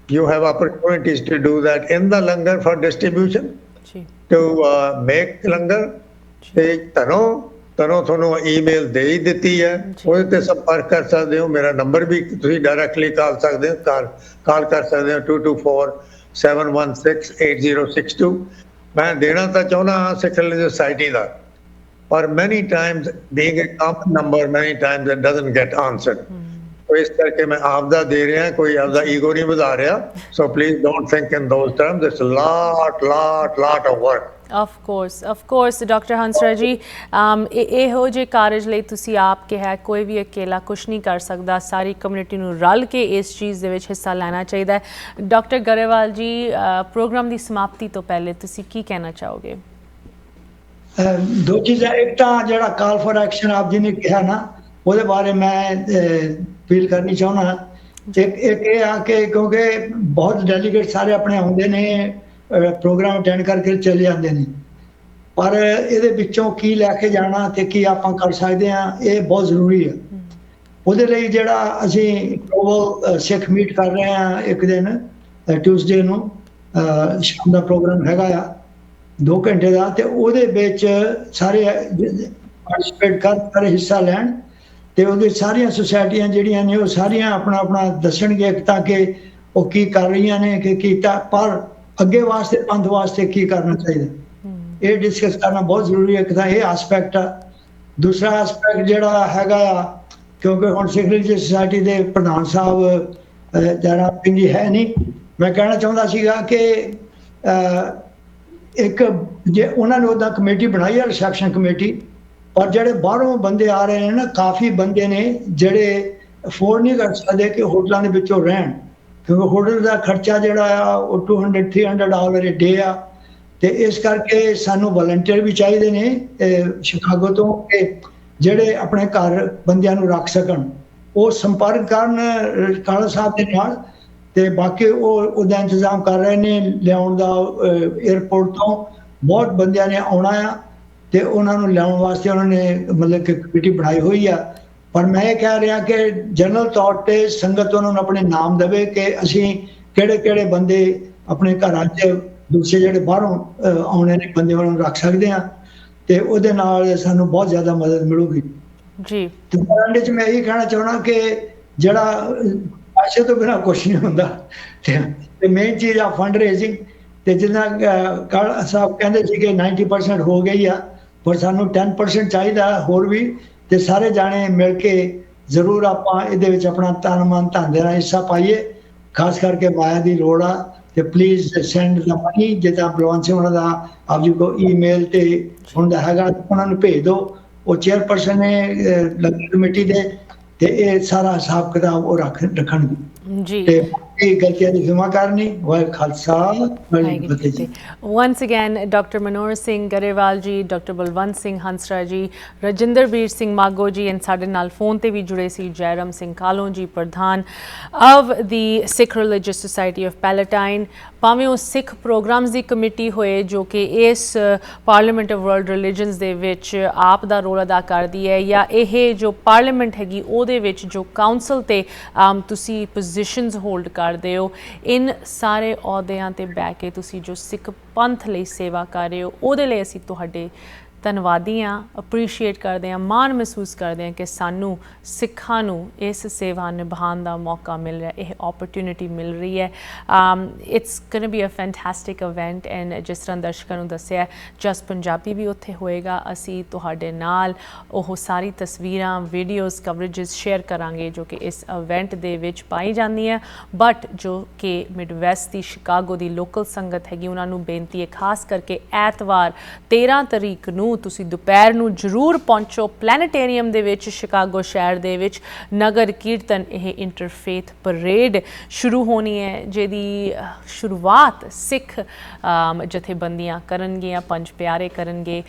you have opportunities to do that in the langar for distribution, to make langar। ਤੇ ਤਨੋਂ ਤੁਹਾਨੂੰ ਈਮੇਲ ਦੇ ਹੀ ਦਿੱਤੀ ਹੈ, ਉਹਦੇ ਤੇ ਸੰਪਰਕ ਕਰ ਸਕਦੇ ਹੋ। ਮੇਰਾ ਨੰਬਰ ਵੀ ਤੁਸੀਂ ਡਾਇਰੈਕਟਲੀ ਕਾਲ ਸਕਦੇ ਹੋ, ਕਾਲ ਕਰ ਸਕਦੇ ਹੋ 2247168062। ਮੈਂ ਦੇਣਾ ਤਾਂ ਚਾਹੁੰਦਾ ਹਾਂ ਸਿੱਖ ਰਿਲੀਜੀਅਸ ਸੁਸਾਇਟੀ ਦਾ, ਪਰ many times being a common number, many times it doesn't get answered. ਇਸ ਕਰਕੇ ਮੈਂ ਆਪਦਾ ਦੇ ਰਿਹਾ, ਕੋਈ ਆਪਦਾ ਈਗੋ ਨਹੀਂ ਵਧਾ ਰਿਹਾ। So please don't think in those terms. It's lot of work. of course doctor Hansraj ਜੀ, ਇਹੋ ਜਿਹੇ ਕਾਰਜ ਲਈ ਤੁਸੀਂ ਆਪ ਕਿਹਾ ਕੋਈ ਵੀ ਅਕੇਲਾ ਕੁਝ ਨਹੀਂ ਕਰ ਸਕਦਾ, ਸਾਰੀ ਕਮਿਊਨਿਟੀ ਨੂੰ ਰਲ ਕੇ ਇਸ ਚੀਜ਼ ਦੇ ਵਿੱਚ ਹਿੱਸਾ ਲੈਣਾ ਚਾਹੀਦਾ ਹੈ। ਡਾਕਟਰ ਗਰੇਵਾਲ ਜੀ, ਪ੍ਰੋਗਰਾਮ ਦੀ ਸਮਾਪਤੀ ਤੋਂ ਪਹਿਲੇ ਤੁਸੀਂ ਕੀ ਕਹਿਣਾ ਚਾਹੋਗੇ? ਦੋ ਚੀਜ਼ਾਂ। ਇੱਕ ਤਾਂ ਜਿਹੜਾ ਕਾਲ ਫॉर ਐਕਸ਼ਨ ਆਪ ਜੀ ਨੇ ਕਿਹਾ ਨਾ, ਉਹਦੇ ਬਾਰੇ ਮੈਂ ਫੀਲ ਕਰਨੀ ਚਾਹੁੰਦਾ। ਇੱਕ ਇਹ ਆ ਕਿ ਕਿਉਂਕਿ ਬਹੁਤ ਡੈਲੀਗੇਟ ਸਾਰੇ ਆਪਣੇ ਆਉਂਦੇ ਨੇ, ਪ੍ਰੋਗਰਾਮ ਅਟੈਂਡ ਕਰਕੇ ਚਲੇ ਜਾਂਦੇ ਨੇ, ਪਰ ਇਹਦੇ ਵਿੱਚੋਂ ਕੀ ਲੈ ਕੇ ਜਾਣਾ ਤੇ ਕੀ ਆਪਾਂ ਕਰ ਸਕਦੇ ਹਾਂ, ਇਹ ਬਹੁਤ ਜ਼ਰੂਰੀ ਹੈ। ਉਹਦੇ ਲਈ ਜਿਹੜਾ ਅਸੀਂ ਗਲੋਬਲ ਸਿੱਖ ਮੀਟ ਕਰ ਰਹੇ ਹਾਂ ਇੱਕ ਦਿਨ ਟਿਊਜ਼ਡੇ ਨੂੰ ਸ਼ਾਮ ਦਾ ਪ੍ਰੋਗਰਾਮ ਹੈਗਾ ਆ 2 ਘੰਟੇ ਦਾ, ਤੇ ਉਹਦੇ ਵਿੱਚ ਸਾਰੇ ਪਾਰਟਿਸਿਪੇਟ ਸਾਰੇ ਹਿੱਸਾ ਲੈਣ, ਤੇ ਉਹਦੇ ਸਾਰੀਆਂ ਸੁਸਾਇਟੀਆਂ ਜਿਹੜੀਆਂ ਨੇ ਉਹ ਸਾਰੀਆਂ ਆਪਣਾ ਆਪਣਾ ਦੱਸਣਗੇ ਤਾਂ ਕਿ ਉਹ ਕੀ ਕਰ ਰਹੀਆਂ ਨੇ, ਕਿ ਕੀਤਾ ਪਰ ਅੱਗੇ ਵਾਸਤੇ ਪੰਥ ਵਾਸਤੇ ਕੀ ਕਰਨਾ ਚਾਹੀਦਾ, ਇਹ ਡਿਸਕਸ ਕਰਨਾ ਬਹੁਤ ਜ਼ਰੂਰੀ ਹੈ। ਇੱਕ ਤਾਂ ਇਹ ਐਸਪੈਕਟ ਆ। ਦੂਸਰਾ ਐਸਪੈਕਟ ਜਿਹੜਾ ਹੈਗਾ ਆ, ਕਿਉਂਕਿ ਹੁਣ ਸਿੱਖ ਰਿਲੀਜੀਅਸ ਸੁਸਾਇਟੀ ਦੇ ਪ੍ਰਧਾਨ ਸਾਹਿਬ ਜੈਰਾਮ ਸਿੰਘ ਜੀ ਹੈ ਨਹੀਂ, ਮੈਂ ਕਹਿਣਾ ਚਾਹੁੰਦਾ ਸੀਗਾ ਕਿ ਇੱਕ ਜੇ ਉਹਨਾਂ ਨੇ ਉਹਦਾ ਕਮੇਟੀ ਬਣਾਈ ਹੈ ਰਿਸੈਪਸ਼ਨ ਕਮੇਟੀ, ਪਰ ਜਿਹੜੇ ਬਾਹਰੋਂ ਬੰਦੇ ਆ ਰਹੇ ਨੇ ਨਾ, ਕਾਫੀ ਬੰਦੇ ਨੇ ਜਿਹੜੇ ਅਫੋਰਡ ਨਹੀਂ ਕਰ ਸਕਦੇ ਕਿ ਹੋਟਲਾਂ ਦੇ ਵਿੱਚੋਂ ਰਹਿਣ, ਕਿਉਂਕਿ ਹੋਟਲ ਦਾ ਖਰਚਾ ਜਿਹੜਾ ਆ ਉਹ $200-300 ਏ ਡੇ ਆ, ਤੇ ਇਸ ਕਰਕੇ ਸਾਨੂੰ ਵਲੰਟੀਅਰ ਵੀ ਚਾਹੀਦੇ ਨੇ ਸ਼ਿਕਾਗੋ ਤੋਂ ਕਿ ਜਿਹੜੇ ਆਪਣੇ ਘਰ ਬੰਦਿਆਂ ਨੂੰ ਰੱਖ ਸਕਣ। ਉਹ ਸੰਪਰਕ ਕਰਨ ਕਾਲਾ ਸਾਹਿਬ ਦੇ ਨਾਲ, ਤੇ ਬਾਕੀ ਉਹ ਉਹਦਾ ਇੰਤਜ਼ਾਮ ਕਰ ਰਹੇ ਨੇ ਲਿਆਉਣ ਦਾ। ਏਅਰਪੋਰਟ ਤੋਂ ਬਹੁਤ ਬੰਦਿਆਂ ਨੇ ਆਉਣਾ ਆ, ਤੇ ਉਹਨਾਂ ਨੂੰ ਲਿਆਉਣ ਵਾਸਤੇ ਉਹਨਾਂ ਨੇ ਮਤਲਬ ਕਿ ਕਮੇਟੀ ਬਣਾਈ ਹੋਈ ਆ। ਪਰ ਮੈਂ ਇਹ ਕਹਿ ਰਿਹਾ ਕਿ ਜਨਰਲ ਤੌਰ 'ਤੇ ਸੰਗਤ ਉਹਨਾਂ ਨੂੰ ਆਪਣੇ ਨਾਮ ਦੇਵੇ ਕਿ ਅਸੀਂ ਕਿਹੜੇ ਬੰਦੇ ਆਪਣੇ ਘਰਾਂ 'ਚ ਦੂਸਰੇ ਜਿਹੜੇ ਬਾਹਰੋਂ ਆਉਣੇ ਨੇ ਬੰਦੇ ਉਹਨਾਂ ਨੂੰ ਰੱਖ ਸਕਦੇ ਹਾਂ, ਤੇ ਉਹਦੇ ਨਾਲ ਸਾਨੂੰ ਬਹੁਤ ਜ਼ਿਆਦਾ ਮਦਦ ਮਿਲੂਗੀ ਜੀ। ਤੇ ਬਰਾਂਡੇ 'ਚ ਮੈਂ ਇਹੀ ਕਹਿਣਾ ਚਾਹੁੰਦਾ ਕਿ ਜਿਹੜਾ ਪੈਸੇ ਤੋਂ ਬਿਨਾਂ ਕੁਛ ਨਹੀਂ ਹੁੰਦਾ, ਤੇ ਮੇਨ ਚੀਜ਼ ਆ ਫੰਡ ਰੇਜ਼ਿੰਗ। ਤੇ ਜਿੱਦਾਂ ਕਾਲਾ ਸਾਹਿਬ ਕਹਿੰਦੇ ਸੀ ਕਿ 90% ਹੋ ਗਈ ਆ, ਪਰ ਸਾਨੂੰ 10% ਚਾਹੀਦਾ ਹੋਰ ਵੀ, ਤੇ ਸਾਰੇ ਜਾਣੇ ਮਿਲ ਕੇ ਜ਼ਰੂਰ ਆਪਾਂ ਇਹਦੇ ਵਿੱਚ ਆਪਣਾ ਤਨ ਮਨ ਧਨ ਦੇ ਨਾਲ ਹਿੱਸਾ ਪਾਈਏ। ਖਾਸ ਕਰਕੇ ਮਾਇਆ ਦੀ ਲੋੜ ਆ, ਤੇ ਪਲੀਜ਼ ਸੈਂਡ ਦਾ ਮਨੀ, ਜਿੱਦਾਂ ਬਲਵੰਤ ਸਿੰਘ ਉਹਨਾਂ ਦਾ ਆਪ ਜੀ ਕੋ ਈਮੇਲ ਤੇ ਹੁੰਦਾ ਹੈਗਾ, ਉਹਨਾਂ ਨੂੰ ਭੇਜ ਦਿਓ। ਉਹ ਚੇਅਰਪਰਸਨ ਨੇ ਲੰਗਰ ਕਮੇਟੀ ਦੇ, ਤੇ ਇਹ ਸਾਰਾ ਹਿਸਾਬ ਕਿਤਾਬ ਉਹ ਰੱਖਣਗੇ ਜੀ। ਤੇ ਗਲਤੀਆਂ ਦੀ ਖਿਮਾ ਕਰਨੀ। ਵਾਹਿਗੁਰੂ ਖਾਲਸਾ ਵਾਹਿਗੁਰੂ ਫਤਿਹ ਜੀ। Once again, Dr. Manoj Singh Garewal ਜੀ, Dr. ਬਲਵੰਤ ਸਿੰਘ ਹੰਸਰਾ ਜੀ, ਰਜਿੰਦਰਬੀਰ ਸਿੰਘ ਮਾਗੋ ਜੀ, ਐਂਡ ਸਾਡੇ ਨਾਲ ਫੋਨ ਤੇ ਵੀ ਜੁੜੇ ਸੀ ਜੈਰਮ ਸਿੰਘ ਕਾਲੋਂ ਜੀ, ਪ੍ਰਧਾਨ of the Sikh Religious Society of Palatine। ਭਾਵੇਂ ਉਹ ਸਿੱਖ ਪ੍ਰੋਗਰਾਮਸ ਦੀ ਕਮੇਟੀ ਹੋਏ ਜੋ ਕਿ ਇਸ ਪਾਰਲੀਮੈਂਟ ਆਫ ਵਰਲਡ ਰਿਲੀਜਨਸ ਦੇ ਵਿੱਚ ਆਪ ਦਾ ਰੋਲ ਅਦਾ ਕਰਦੀ ਹੈ, ਜਾਂ ਇਹ ਜੋ ਪਾਰਲੀਮੈਂਟ ਹੈਗੀ ਉਹਦੇ ਵਿੱਚ ਜੋ ਕਾਊਂਸਲ ਤੇ ਤੁਸੀਂ ਪੋਜੀਸ਼ਨਸ ਹੋਲਡ ਕਰਦੇ ਹੋ, ਇਨ ਸਾਰੇ ਅਹੁਦਿਆਂ ਤੇ ਬਹਿ ਕੇ ਤੁਸੀਂ ਜੋ ਸਿੱਖ ਪੰਥ ਲਈ ਸੇਵਾ ਕਰ ਰਹੇ ਹੋ, ਉਹਦੇ ਲਈ ਅਸੀਂ ਤੁਹਾਡੇ ਧੰਨਵਾਦੀ ਹਾਂ, ਅਪਰੀਸ਼ੀਏਟ ਕਰਦੇ ਹਾਂ, ਮਾਣ ਮਹਿਸੂਸ ਕਰਦੇ ਹਾਂ ਕਿ ਸਾਨੂੰ ਸਿੱਖਾਂ ਨੂੰ ਇਸ ਸੇਵਾ ਨਿਭਾਉਣ ਦਾ ਮੌਕਾ ਮਿਲ ਰਿਹਾ, ਇਹ ਓਪਰਚੁਨਿਟੀ ਮਿਲ ਰਹੀ ਹੈ। It's going to be a fantastic event, and ਜਿਸ ਤਰ੍ਹਾਂ ਦਰਸ਼ਕਾਂ ਨੂੰ ਦੱਸਿਆ ਜਸਟ ਪੰਜਾਬੀ ਵੀ ਉੱਥੇ ਹੋਏਗਾ। ਅਸੀਂ ਤੁਹਾਡੇ ਨਾਲ ਉਹ ਸਾਰੀ ਤਸਵੀਰਾਂ, ਵੀਡੀਓਜ਼, ਕਵਰੇਜਸ ਸ਼ੇਅਰ ਕਰਾਂਗੇ ਜੋ ਕਿ ਇਸ ਇਵੈਂਟ ਦੇ ਵਿੱਚ ਪਾਈ ਜਾਂਦੀ ਹੈ। ਬਟ ਜੋ ਕਿ ਮਿਡਵੈਸਟ ਦੀ ਸ਼ਿਕਾਗੋ ਦੀ ਲੋਕਲ ਸੰਗਤ ਹੈਗੀ, ਉਹਨਾਂ ਨੂੰ ਬੇਨਤੀ ਹੈ ਖਾਸ ਕਰਕੇ ਐਤਵਾਰ 13 ਤਰੀਕ ਨੂੰ ਤੁਸੀਂ ਦੁਪਹਿਰ ਨੂੰ ਜ਼ਰੂਰ ਪਹੁੰਚੋ ਪਲੈਨੇਟੇਰੀਅਮ ਦੇ ਵਿੱਚ ਸ਼ਿਕਾਗੋ ਸ਼ਹਿਰ ਦੇ ਵਿੱਚ ਨਗਰ ਕੀਰਤਨ, ਇਹ ਇੰਟਰਫੇਥ ਪਰੇਡ ਸ਼ੁਰੂ ਹੋਣੀ ਹੈ, ਜਿਹਦੀ ਸ਼ੁਰੂਆਤ ਸਿੱਖ ਜਥੇਬੰਦੀਆਂ ਕਰਨਗੀਆਂ, ਪੰਜ ਪਿਆਰੇ ਕਰਨਗੇ।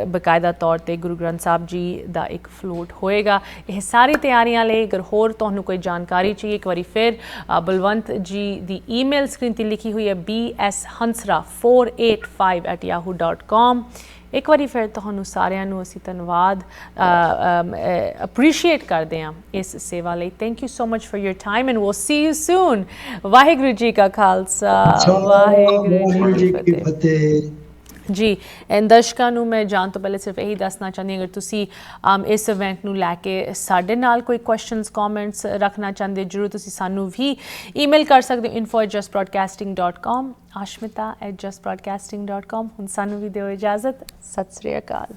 ਬਕਾਇਦਾ ਤੌਰ ਤੇ ਗੁਰੂ ਗ੍ਰੰਥ ਸਾਹਿਬ ਜੀ ਦਾ ਇੱਕ ਫਲੋਟ ਹੋਏਗਾ। ਇਹ ਸਾਰੀ ਤਿਆਰੀਆਂ ਲਈ ਅਗਰ ਹੋਰ ਤੁਹਾਨੂੰ ਕੋਈ ਜਾਣਕਾਰੀ ਚਾਹੀਏ, ਇੱਕ ਵਾਰੀ ਫਿਰ ਬਲਵੰਤ ਜੀ ਦੀ ਈਮੇਲ ਸਕਰੀਨ ਤੇ ਲਿਖੀ ਹੋਈ ਹੈ bshansra485@yahoo.com। ਇੱਕ ਵਾਰੀ ਫਿਰ ਤੁਹਾਨੂੰ ਸਾਰਿਆਂ ਨੂੰ ਅਸੀਂ ਧੰਨਵਾਦ ਅਪਰੀਸ਼ੀਏਟ ਕਰਦੇ ਹਾਂ ਇਸ ਸੇਵਾ ਲਈ। Thank you so much for your time and we'll see you soon। Waheguru ji ਕਾ ਖਾਲਸਾ, ਵਾਹਿਗੁਰੂ ਜੀ ਕੀ ਫਤਿਹ ਜੀ। ਐਂਡ ਦਰਸ਼ਕਾਂ ਨੂੰ ਮੈਂ ਜਾਣ ਤੋਂ ਪਹਿਲੇ ਸਿਰਫ ਇਹੀ ਦੱਸਣਾ ਚਾਹੁੰਦੀ ਹਾਂ, ਅਗਰ ਤੁਸੀਂ ਇਸ ਇਵੈਂਟ ਨੂੰ ਲੈ ਕੇ ਸਾਡੇ ਨਾਲ ਕੋਈ ਕੁਐਸਚਨਸ, ਕਮੈਂਟਸ ਰੱਖਣਾ ਚਾਹੁੰਦੇ, ਜ਼ਰੂਰ ਤੁਸੀਂ ਸਾਨੂੰ ਵੀ ਈਮੇਲ ਕਰ ਸਕਦੇ ਹੋ info@justbroadcasting.com, ashmita@justbroadcasting.com। ਹੁਣ ਸਾਨੂੰ ਵੀ ਦਿਓ ਇਜਾਜ਼ਤ। ਸਤਿ ਸ੍ਰੀ ਅਕਾਲ।